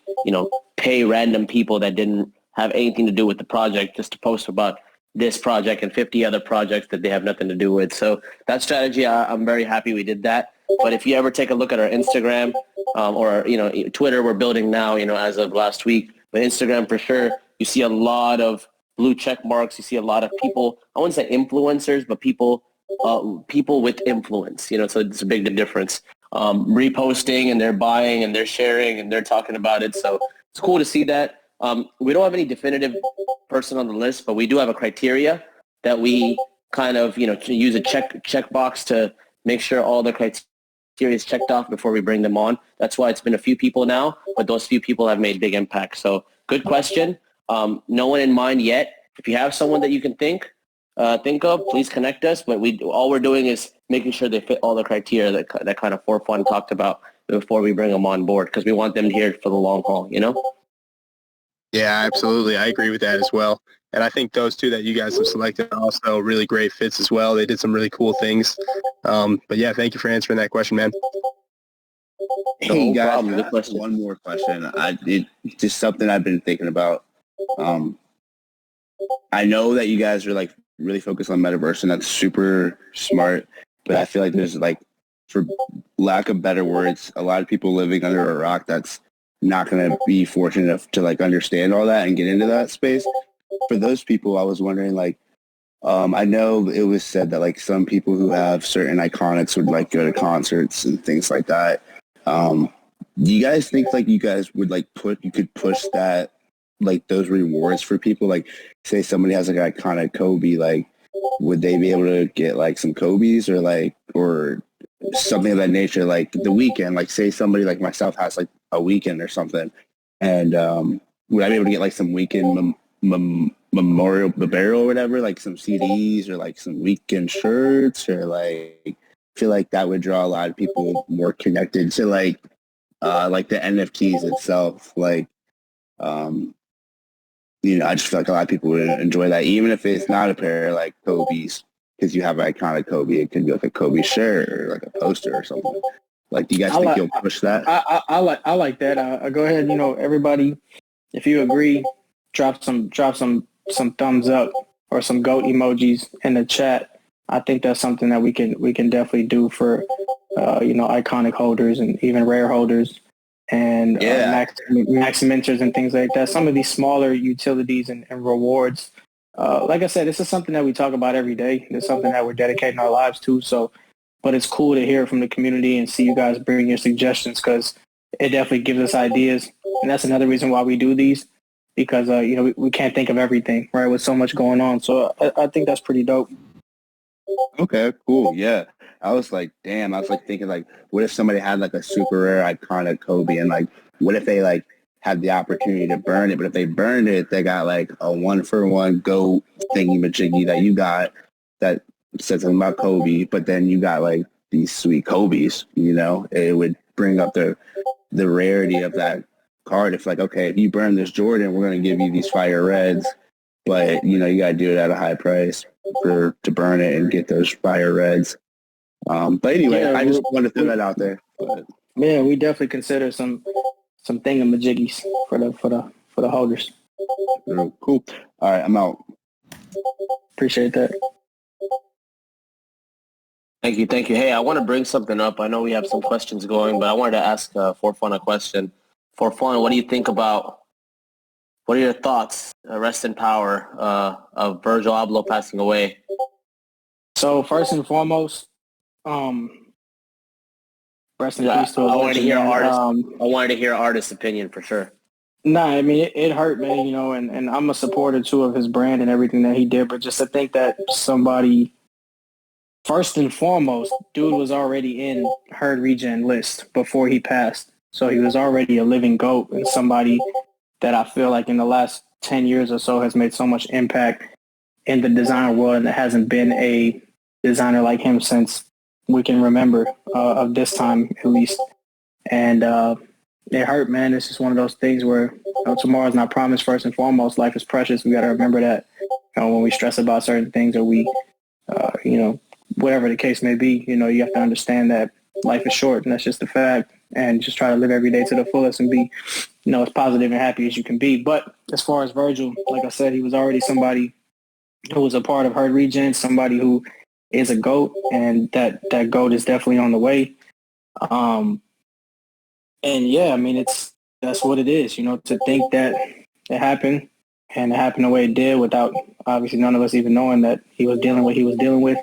Speaker 2: pay random people that didn't have anything to do with the project just to post about this project and 50 other projects that they have nothing to do with. So that strategy, I'm very happy we did that. But if you ever take a look at our Instagram or, Twitter, we're building now, as of last week. But Instagram, for sure, you see a lot of blue check marks. You see a lot of people, I wouldn't say influencers, but people with influence, so it's a big difference. Reposting, and they're buying and they're sharing and they're talking about it. So it's cool to see that. We don't have any definitive person on the list, but we do have a criteria that we kind of, use a check box to make sure all the criteria is checked off before we bring them on. That's why it's been a few people now, but those few people have made big impacts. So good question. No one in mind yet. If you have someone that you can think of, please connect us. But all we're doing is making sure they fit all the criteria that kind of Forefun talked about before we bring them on board, because we want them here for the long haul,
Speaker 13: Yeah, absolutely. I agree with that as well. And I think those two that you guys have selected are also really great fits as well. They did some really cool things. But yeah, thank you for answering that question, man.
Speaker 11: Hey guys, one more question. It's just something I've been thinking about. I know that you guys are like really focused on metaverse, and that's super smart. But I feel like there's like, for lack of better words, a lot of people living under a rock that's not going to be fortunate enough to like understand all that and get into that space. For those people, I was wondering like, I know it was said that like some people who have certain iconics would like go to concerts and things like that. Do you guys think like you guys would like you could push that, like those rewards for people? Like say somebody has like an iconic Kobe, like would they be able to get like some Kobe's or something of that nature? Like the weekend, like say somebody like myself has like a weekend or something, and would I be able to get like some weekend memorial or whatever, like some CDs or like some weekend shirts, or like I feel like that would draw a lot of people more connected to like the NFTs itself. Like, I just feel like a lot of people would enjoy that, even if it's not a pair of like Kobe's, because you have an iconic Kobe. It could be like a Kobe shirt or like a poster or something. Like, do you guys think you'll push that?
Speaker 1: I like that. Go ahead. Everybody, if you agree, drop some thumbs up or some goat emojis in the chat. I think that's something that we can definitely do for iconic holders and even rare holders and max mentors and things like that. Some of these smaller utilities and rewards. Like I said, this is something that we talk about every day. It's something that we're dedicating our lives to. So, but it's cool to hear from the community and see you guys bring your suggestions, because it definitely gives us ideas. And that's another reason why we do these, because we can't think of everything, right, with so much going on. So I think that's pretty dope.
Speaker 11: Okay, cool. Yeah. I was like, damn, I was like thinking like, what if somebody had like a super rare iconic Kobe, and like, what if they like had the opportunity to burn it, but if they burned it, they got like a 1-for-1 GOAT thingy majiggy that you got that said something about Kobe, but then you got like these sweet Kobe's, it would bring up the rarity of that card. If like, okay, if you burn this Jordan, we're going to give you these fire reds, but you got to do it at a high price to burn it and get those fire reds. But anyway, I just wanted to throw that out there. But.
Speaker 1: Yeah, we definitely consider some thingamajiggies for the holders.
Speaker 11: Cool. All right, I'm out.
Speaker 1: Appreciate that.
Speaker 2: Thank you. Hey, I want to bring something up. I know we have some questions going, but I wanted to ask For Fun a question. For Fun, what do you think about? What are your thoughts? Rest in power of Virgil Abloh passing away.
Speaker 1: So first and foremost, rest in peace to
Speaker 2: I wanted to hear artist. I wanted to hear artist's opinion for sure.
Speaker 1: Nah, I mean it hurt, man. And I'm a supporter too of his brand and everything that he did. But just to think that somebody, first and foremost, dude was already in Herd Regen list before he passed, so he was already a living GOAT and somebody that I feel like in the last 10 years or so has made so much impact in the designer world, and there hasn't been a designer like him since we can remember, of this time at least. And it hurt, man. It's just one of those things where tomorrow's not promised. First and foremost, life is precious. We got to remember that when we stress about certain things, or we, whatever the case may be, you have to understand that life is short, and that's just a fact. And just try to live every day to the fullest and be, as positive and happy as you can be. But as far as Virgil, like I said, he was already somebody who was a part of Herd Regen, somebody who is a GOAT, and that GOAT is definitely on the way. And yeah, I mean, that's what it is, to think that it happened, and it happened the way it did without obviously none of us even knowing that he was dealing with what he was dealing with.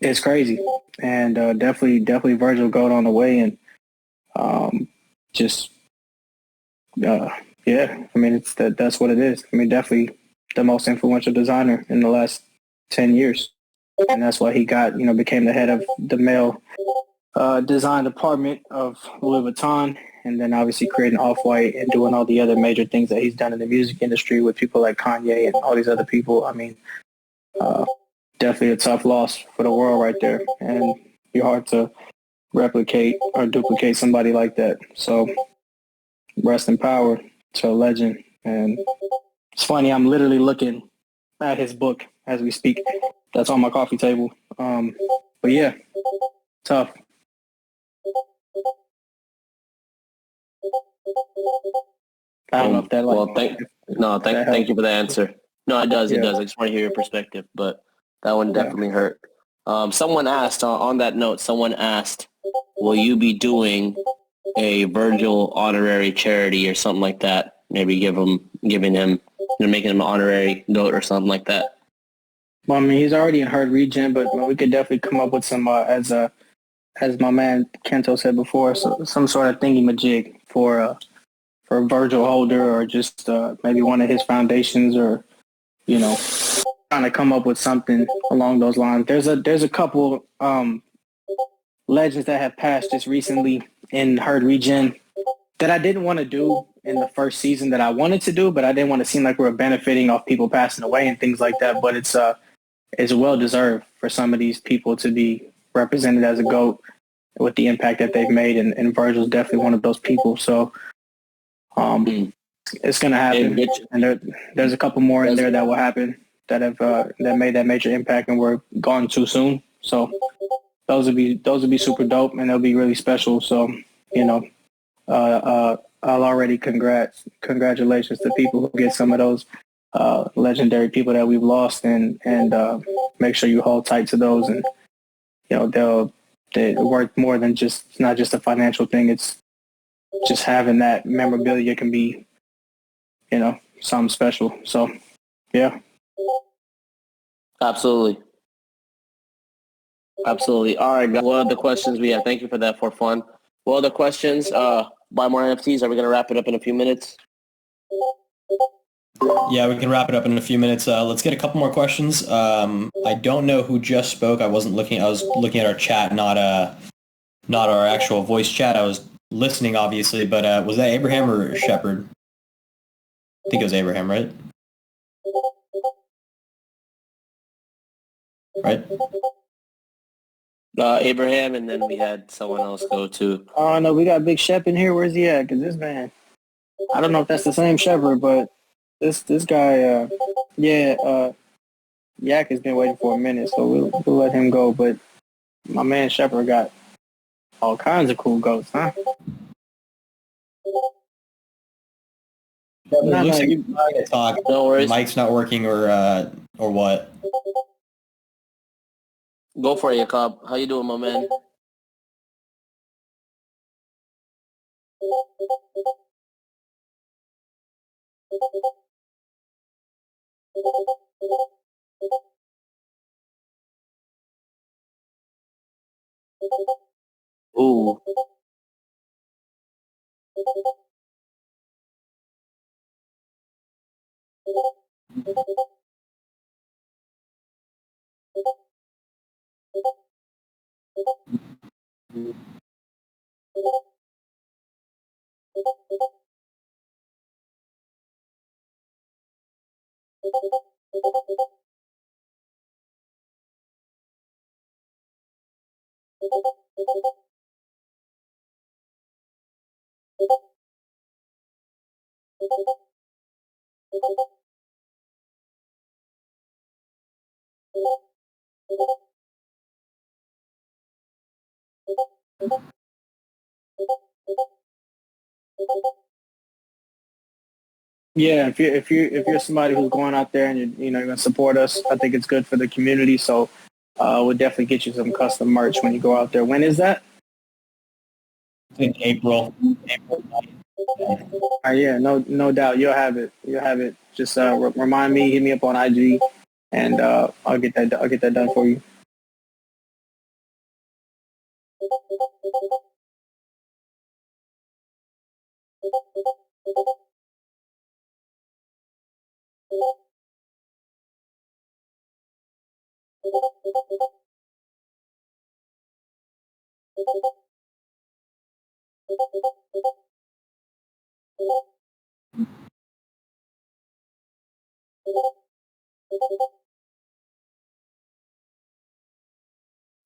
Speaker 1: It's crazy. And definitely Virgil GOAT on the way. And yeah, I mean, that's what it is. I mean, definitely the most influential designer in the last 10 years. And that's why he became the head of the male design department of Louis Vuitton, and then obviously creating Off-White and doing all the other major things that he's done in the music industry with people like Kanye and all these other people. I mean, definitely a tough loss for the world right there. And you're hard to replicate or duplicate somebody like that. So rest in power to a legend. And it's funny, I'm literally looking at his book as we speak. That's on my coffee table. But yeah, tough. I don't know if that
Speaker 2: thank you for the answer. No, it does. It does. I just want to hear your perspective, but that one definitely hurt. Someone asked on that note. Someone asked, "Will you be doing a Virgil honorary charity or something like that? Maybe making him an honorary GOAT or something like that."
Speaker 1: Well, I mean, he's already in herd regen, but we could definitely come up with some as my man Kento said before, so some sort of thingy majig for a Virgil holder, or just maybe one of his foundations, or trying to come up with something along those lines. There's a couple legends that have passed just recently in herd regen that I didn't want to do in the first season that I wanted to do, but I didn't want to seem like we were benefiting off people passing away and things like that. But it's well deserved for some of these people to be represented as a GOAT with the impact that they've made, and Virgil's definitely one of those people. So it's going to happen, and there's a couple more in there that will happen that have that made that major impact and were gone too soon. So those would be super dope, and they'll be really special. So I'll already congratulations to people who get some of those legendary people that we've lost, and make sure you hold tight to those, and they worth more than just, it's not just a financial thing. It's just having that memorabilia can be something special. So yeah,
Speaker 2: absolutely. All right, guys. What are the questions we have? Thank you for that, for fun. What other questions? Buy more NFTs. Are we going to wrap it up in a few minutes?
Speaker 3: Yeah, we can wrap it up in a few minutes. Let's get a couple more questions. I don't know who just spoke. I wasn't looking. I was looking at our chat, not our actual voice chat. I was listening, obviously, but was that Abraham or Shepard? I think it was Abraham, right? Right?
Speaker 2: Abraham, and then we had someone else go to.
Speaker 1: Oh no, we got Big Shep in here. Where's he at? Because this man, I don't know if that's the same Shepard, but this guy, Yak has been waiting for a minute, so we'll let him go. But my man Shepard got all kinds of cool goats, huh?
Speaker 3: No, looks like you're trying to talk.
Speaker 2: No worries.
Speaker 3: Mic's not working, or what?
Speaker 2: Go for it, Jacob. How you doing, my man? Ooh.
Speaker 1: Yeah, if you're somebody who's going out there and you're going to support us, I think it's good for the community. So we'll definitely get you some custom merch when you go out there. When is that?
Speaker 3: I think April.
Speaker 1: Yeah, no doubt. You'll have it. Just remind me, hit me up on IG, and I'll get that done for you.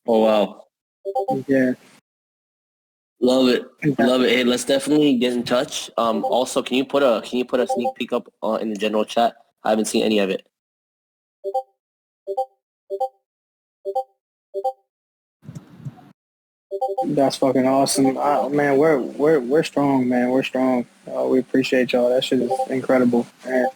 Speaker 2: Oh wow.
Speaker 1: Yeah.
Speaker 2: Love it. Hey, let's definitely get in touch. Also, can you put a sneak peek up in the general chat? I haven't seen any of it.
Speaker 1: That's fucking awesome. Man, we're strong, man. We're strong. We appreciate y'all. That shit is incredible. Man.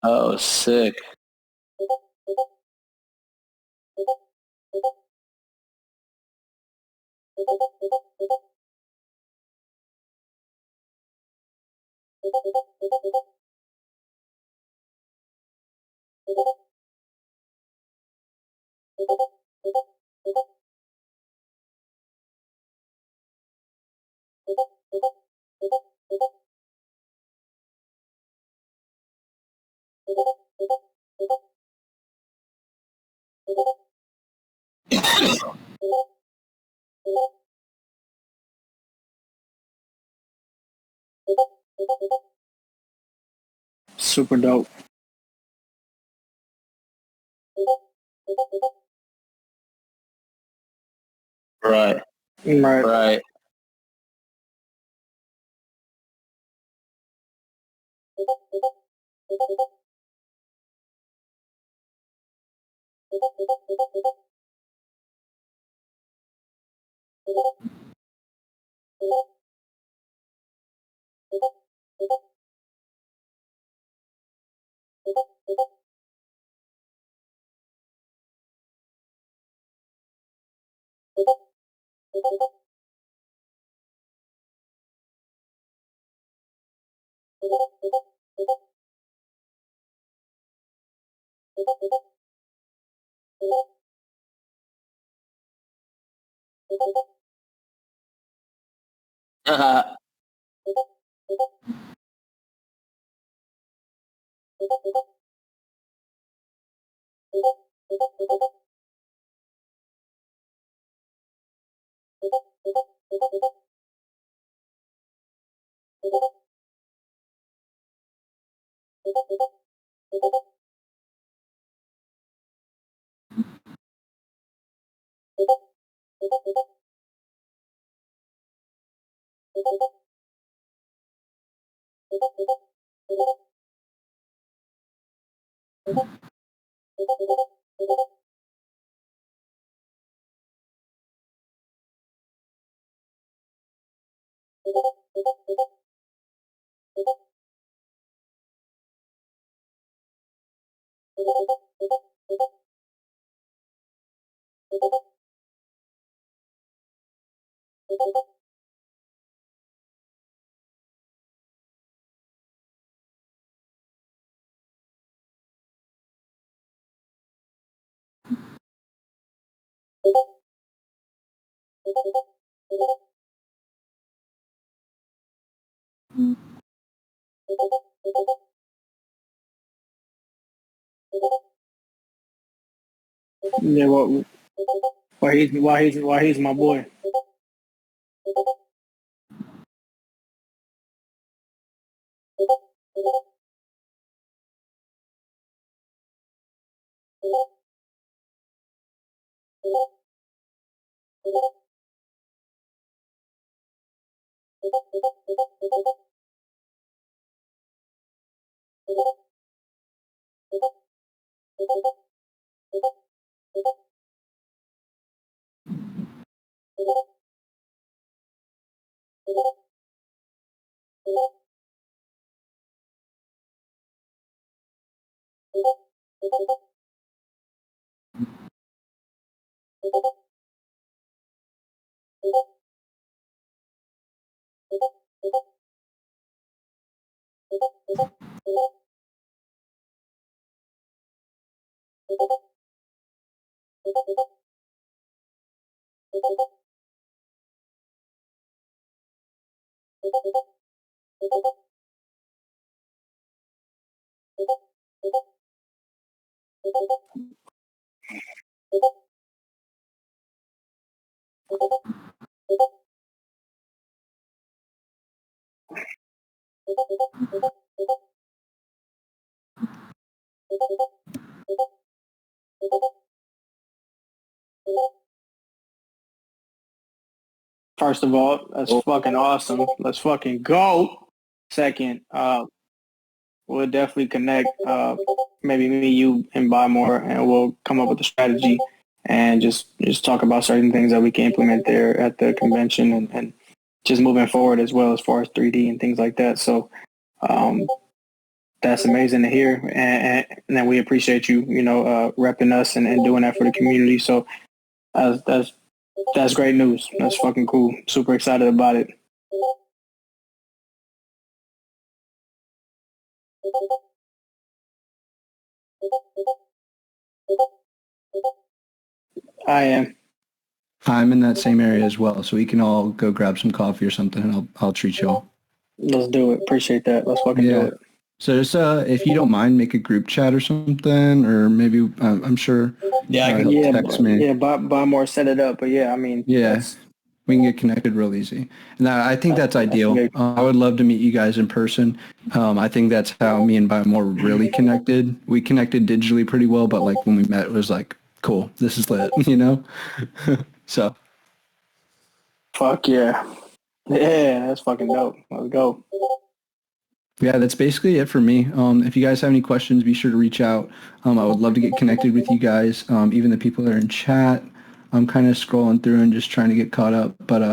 Speaker 2: Oh, sick.
Speaker 1: Super dope.
Speaker 2: Right.
Speaker 1: Right.
Speaker 2: Right.
Speaker 1: Yeah. Why he's my boy. First of all, that's fucking awesome. Let's fucking go. Second, we'll definitely connect. Maybe me, you, and buy more, and we'll come up with a strategy and just talk about certain things that we can implement there at the convention, and just moving forward as well as far as 3D and things like that. So that's amazing to hear, and then we appreciate you, repping us and doing that for the community. So that's great news. That's fucking cool. Super excited about it. I am.
Speaker 14: I'm in that same area as well, so we can all go grab some coffee or something, and I'll treat y'all.
Speaker 1: Let's do it. Appreciate that. Let's fucking do it.
Speaker 14: So just if you don't mind, make a group chat or something, or maybe I'm sure. Text me.
Speaker 1: Yeah, buy more, set it up. But yeah, I mean,
Speaker 14: we can get connected real easy, and I think that's ideal. I would love to meet you guys in person. I think that's how me and Buy More really connected. We connected digitally pretty well, but like when we met, it was like, cool, this is lit, So.
Speaker 1: Fuck yeah. Yeah, that's fucking dope. Let's go.
Speaker 14: Yeah, that's basically it for me. If you guys have any questions, be sure to reach out. I would love to get connected with you guys, even the people that are in chat. I'm kind of scrolling through and just trying to get caught up, but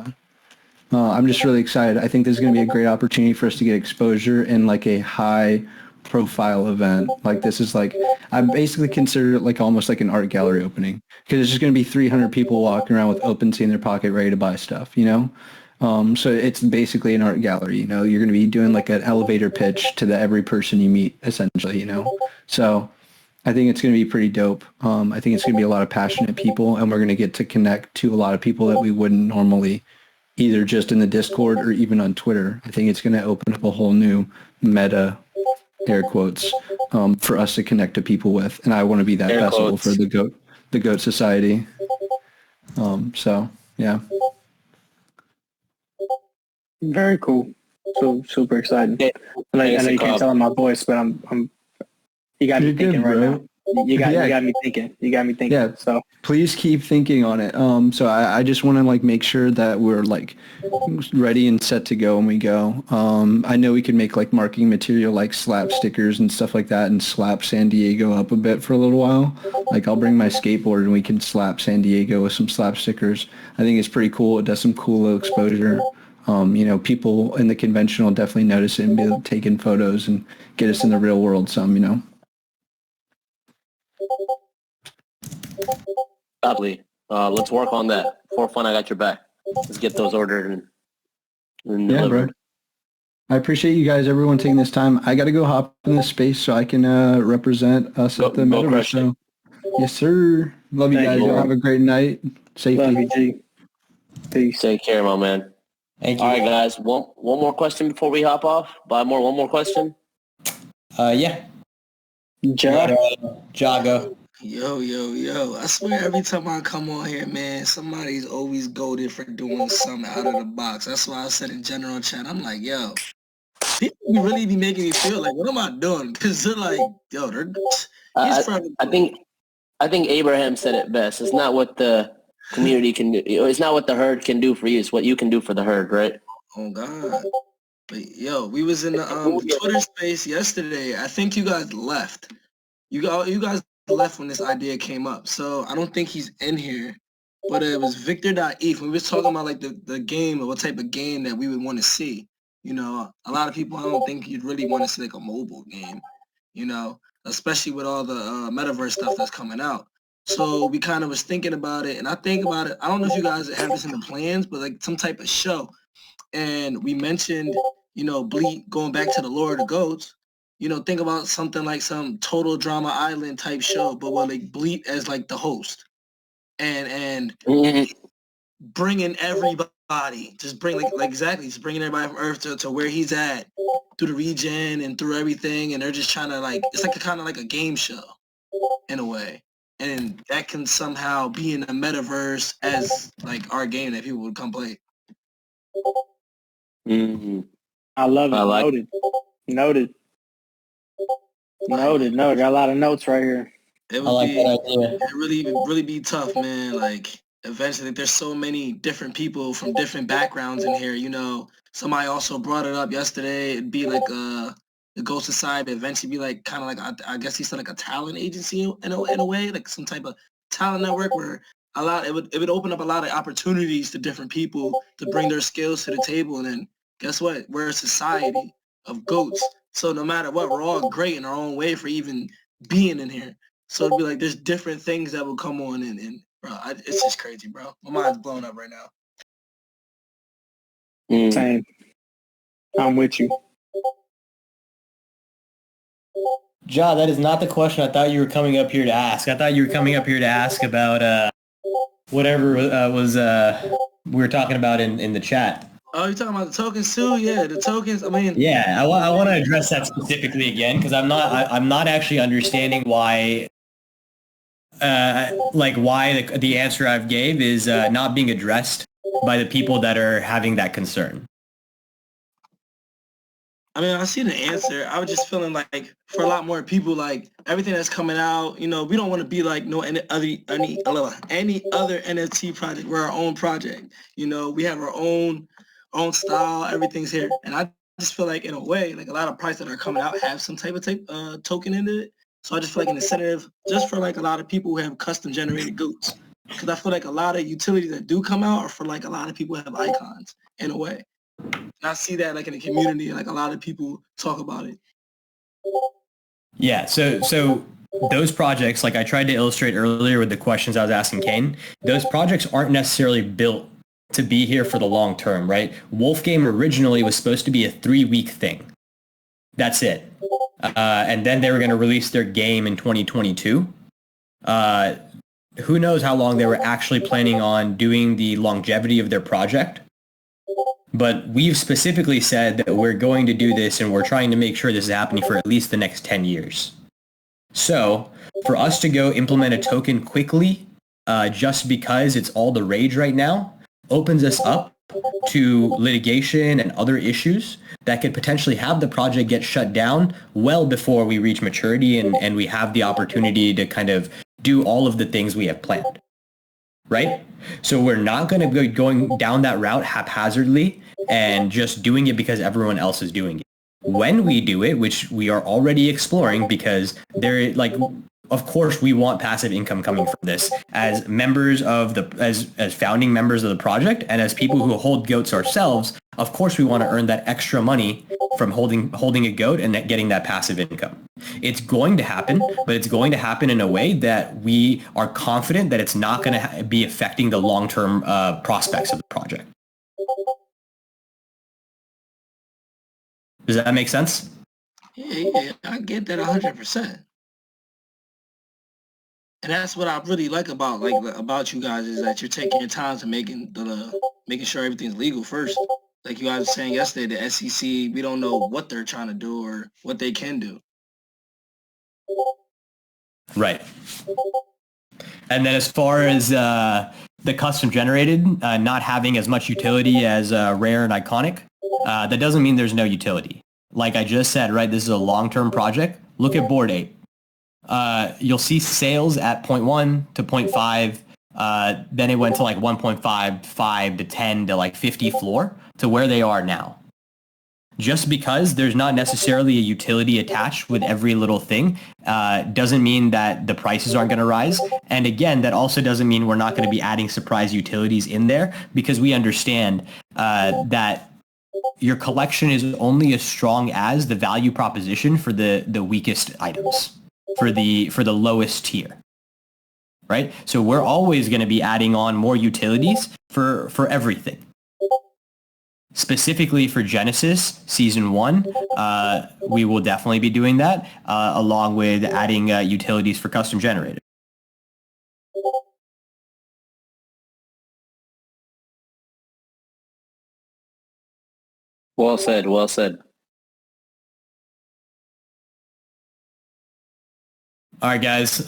Speaker 14: I'm just really excited. I think this is going to be a great opportunity for us to get exposure in like a high profile event. Like this is like, I basically consider it like almost like an art gallery opening, because it's just going to be 300 people walking around with OpenSea in their pocket ready to buy stuff, So it's basically an art gallery, you're going to be doing like an elevator pitch to every person you meet, essentially, So I think it's going to be pretty dope. I think it's going to be a lot of passionate people, and we're going to get to connect to a lot of people that we wouldn't normally, either just in the Discord or even on Twitter. I think it's going to open up a whole new meta, air quotes, for us to connect to people with. And I want to be that vessel for the Goat Society. So, yeah.
Speaker 1: Very cool. So super excited. I know you can't tell in my voice, but I'm. You got me thinking right now. You got me thinking. You got me thinking.
Speaker 14: Yeah.
Speaker 1: So
Speaker 14: please keep thinking on it. So I just want to like make sure that we're like ready and set to go when we go. I know we can make like marketing material like slap stickers and stuff like that, and slap San Diego up a bit for a little while. Like I'll bring my skateboard and we can slap San Diego with some slap stickers. I think it's pretty cool. It does some cool little exposure. People in the convention will definitely notice it and be taking photos and get us in the real world some.
Speaker 2: Sadly, let's work on that. For fun, I got your back. Let's get those ordered and delivered.
Speaker 14: Bro. I appreciate you guys, everyone, taking this time. I got to go hop in this space so I can represent us at the Metaverse show. Yes, sir. Love you guys. Y'all have a great night. Safety.
Speaker 1: Love you, G. Peace.
Speaker 2: Take care, my man.
Speaker 3: Thank you.
Speaker 2: All right, guys. One more question before we hop off. Buy more. One more question.
Speaker 3: Yeah. Jago.
Speaker 15: Yo. I swear every time I come on here, man, somebody's always goated for doing something out of the box. That's why I said in general chat, I'm like, yo, people really be making me feel like, what am I doing? Because they're like, yo,
Speaker 2: I think Abraham said it best. It's not what the community can do. It's not what the herd can do for you. It's what you can do for the herd, right?
Speaker 15: Oh, God. But, yo, we was in the Twitter space yesterday. I think you guys left. You guys left when this idea came up, so I don't think he's in here. But it was Victor.eth. We was talking about like the game, or what type of game that we would want to see. A lot of people, I don't think you'd really want to see like a mobile game. Especially with all the metaverse stuff that's coming out. So we kind of was thinking about it, and I think about it. I don't know if you guys have this in the plans, but like some type of show. And we mentioned, Bleat going back to the lore of the goats. Think about something like some Total Drama Island type show, but with like Bleat as like the host, and bringing everybody, just bringing everybody from Earth to where he's at through the region and through everything, and they're just trying to like, it's like kind of like a game show in a way, and that can somehow be in the metaverse as like our game that people would come play.
Speaker 2: Mm-hmm.
Speaker 1: I love it. Noted. I got a lot of notes right here.
Speaker 15: It would that idea. It really be tough, man. Like eventually, there's so many different people from different backgrounds in here. Somebody also brought it up yesterday. It'd be like the Ghost Society eventually be like kind of like I guess he said like a talent agency in a way, like some type of talent network where it would open up a lot of opportunities to different people to bring their skills to the table. And then guess what? We're a society of goats. So no matter what, we're all great in our own way for even being in here. So it'd be like there's different things that will come on and bro, it's just crazy, bro. My mind's blown up right now.
Speaker 1: Same. I'm with you.
Speaker 3: Ja, that is not the question I thought you were coming up here to ask. I thought you were coming up here to ask about whatever was we were talking about in the chat.
Speaker 15: Oh, you're talking about the tokens too? Yeah, the tokens. I mean,
Speaker 3: yeah, I want to address that specifically again because I'm not actually understanding why, why the answer I've gave is not being addressed by the people that are having that concern.
Speaker 15: I mean, I see the answer. I was just feeling like for a lot more people, like everything that's coming out, we don't want to be like any other NFT project. We're our own project. We have our own style. Everything's here, and I just feel like in a way, like a lot of projects that are coming out have some type of token in it. So I just feel like an incentive just for like a lot of people who have custom generated goods, because I feel like a lot of utilities that do come out are for like a lot of people who have icons in a way. And I see that like in the community, like a lot of people talk about it.
Speaker 3: Yeah, so those projects, like I tried to illustrate earlier with the questions I was asking Kane, those projects aren't necessarily built to be here for the long term, right? Wolf Game originally was supposed to be a 3-week thing. That's it. And then they were going to release their game in 2022. Who knows how long they were actually planning on doing the longevity of their project. But we've specifically said that we're going to do this and we're trying to make sure this is happening for at least the next 10 years. So for us to go implement a token quickly, just because it's all the rage right now, opens us up to litigation and other issues that could potentially have the project get shut down well before we reach maturity and we have the opportunity to kind of do all of the things we have planned. Right? So we're not going to be going down that route haphazardly and just doing it because everyone else is doing it. When we do it, which we are already exploring because of course we want passive income coming from this as members of as founding members of the project and as people who hold goats ourselves. Of course we want to earn that extra money from holding a goat and getting that passive income. It's going to happen, but it's going to happen in a way that we are confident that it's not going to be affecting the long-term prospects of the project. Does that make sense?
Speaker 15: Yeah, I get that 100%. And that's what I really like about you guys is that you're taking your time to making sure everything's legal first. Like you guys were saying yesterday, the SEC, we don't know what they're trying to do or what they can do.
Speaker 3: Right. And then as far as the custom generated not having as much utility as Rare and Iconic, that doesn't mean there's no utility. Like I just said, right, this is a long-term project. Look at Bored Ape. You'll see sales at 0.1 to 0.5. Then it went to like 1.5 to 10 to like 50 floor to where they are now. Just because there's not necessarily a utility attached with every little thing doesn't mean that the prices aren't going to rise. And again, that also doesn't mean we're not going to be adding surprise utilities in there because we understand that your collection is only as strong as the value proposition for the weakest items, for the lowest tier. Right? So we're always going to be adding on more utilities for everything. Specifically for Genesis Season 1, we will definitely be doing that, along with adding utilities for custom generated.
Speaker 2: Well said, well said.
Speaker 3: All right, guys.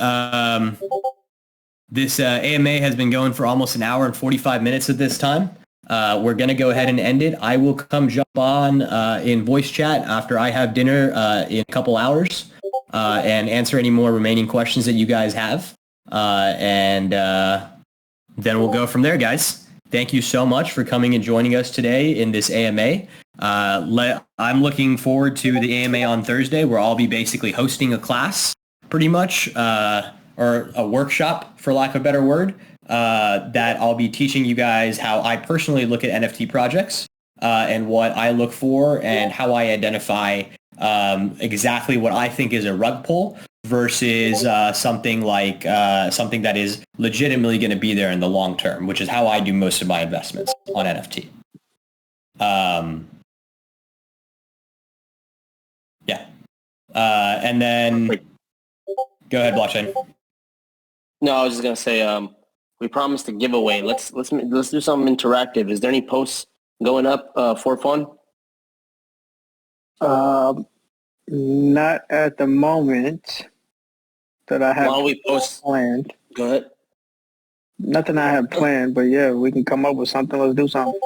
Speaker 3: This AMA has been going for almost an hour and 45 minutes at this time. We're going to go ahead and end it. I will come jump on in voice chat after I have dinner in a couple hours and answer any more remaining questions that you guys have. And then we'll go from there, guys. thank you so much for coming and joining us today in this AMA. I'm looking forward to the AMA on Thursday, where I'll be basically hosting a class, pretty much, or a workshop, for lack of a better word, that I'll be teaching you guys how I personally look at NFT projects and what I look for and how I identify exactly what I think is a rug pull versus something that is legitimately going to be there in the long term, which is how I do most of my investments on NFT. And then go ahead, blockchain.
Speaker 2: No, I was just gonna say, we promised a giveaway. Let's do something interactive. Is there any posts going up for fun?
Speaker 1: Not at the moment that I have planned.
Speaker 2: Go ahead.
Speaker 1: Nothing I have planned, but yeah, we can come up with something. Let's do something.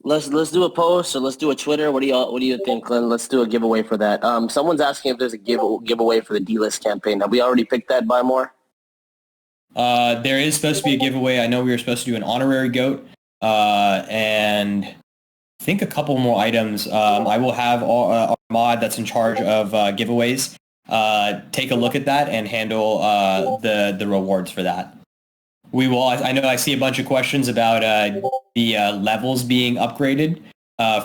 Speaker 2: Let's do a post or let's do a Twitter. What do you think, Glenn? Let's do a giveaway for that. Someone's asking if there's a giveaway for the D-List campaign. Have we already picked that, Buy More?
Speaker 3: There is supposed to be a giveaway. I know we were supposed to do an honorary GOAT and I think a couple more items. I will have our mod that's in charge of giveaways take a look at that and handle the rewards for that. We will. I know I see a bunch of questions about the levels being upgraded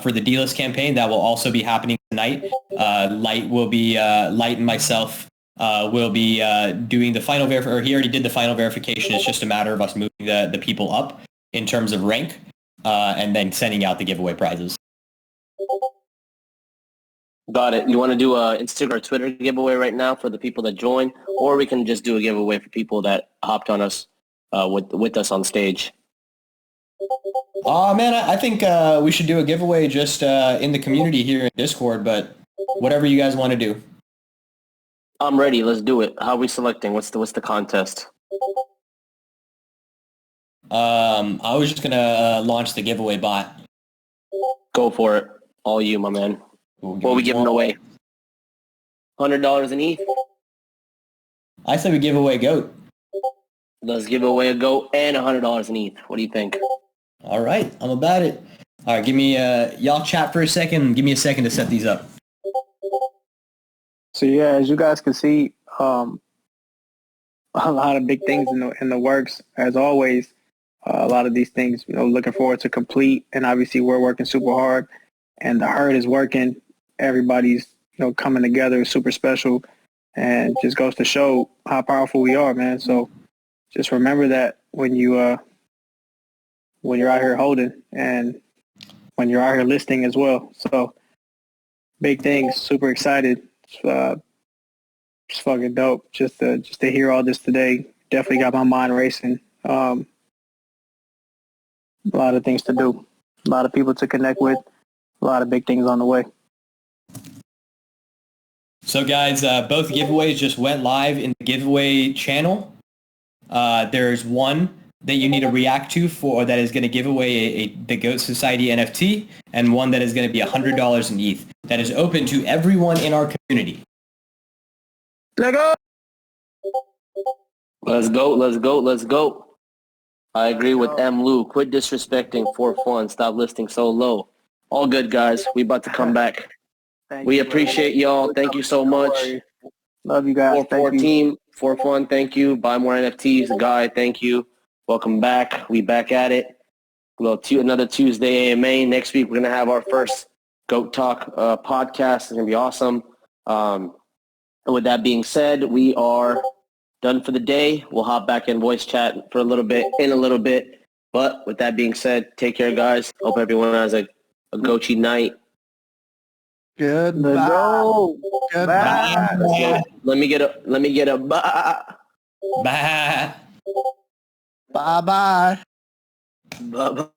Speaker 3: for the D-List campaign. That will also be happening tonight. Light and myself will be doing the final verification, or he already did the final verification. It's just a matter of us moving the people up in terms of rank and then sending out the giveaway prizes.
Speaker 2: Got it. You want to do a Instagram or Twitter giveaway right now for the people that join, or we can just do a giveaway for people that hopped on us with us on stage?
Speaker 3: Man, I think we should do a giveaway just in the community here in Discord, but whatever you guys want to do.
Speaker 2: I'm ready. Let's do it. How are we selecting? What's the contest?
Speaker 3: I was just gonna launch the giveaway bot.
Speaker 2: Go for it. All you, my man. What are we giving away? $100 in ETH?
Speaker 3: I said we give away a GOAT.
Speaker 2: Let's give away a GOAT and $100 in ETH. What do you think?
Speaker 3: All right, I'm about it. All right, give me y'all chat for a second. Give me a second to set these up.
Speaker 1: So yeah, as you guys can see, a lot of big things in the works. As always, a lot of these things, looking forward to complete. And obviously, we're working super hard, and the herd is working. Everybody's coming together, super special, and just goes to show how powerful we are, man. So just remember that when you're out here holding, and when you're out here listing as well. So big things, super excited. It's fucking dope. Just to hear all this today, definitely got my mind racing. A lot of things to do, a lot of people to connect with, a lot of big things on the way.
Speaker 3: So guys, both giveaways just went live in the giveaway channel. There's one that you need to react to that is going to give away the Goat Society NFT, and one that is going to be $100 in ETH. That is open to everyone in our community.
Speaker 1: Let's go!
Speaker 2: Let's go, let's go, let's go. I agree with M. Lou. Quit disrespecting for fun. Stop listing so low. All good, guys. We about to come back. We appreciate y'all. Thank you so much.
Speaker 1: Love you guys.
Speaker 2: 4-4 team, for fun. Thank you. Buy more NFTs. Guy, thank you. Welcome back. We back at it. Another Tuesday AMA. Next week, we're going to have our first Goat Talk podcast. It's going to be awesome. And with that being said, we are done for the day. We'll hop back in voice chat for a little bit. But with that being said, take care, guys. Hope everyone has a Gochi night.
Speaker 10: Goodbye.
Speaker 2: Goodbye. Let me get a bye.
Speaker 3: Bye.
Speaker 10: Bye-bye.
Speaker 2: Bye-bye.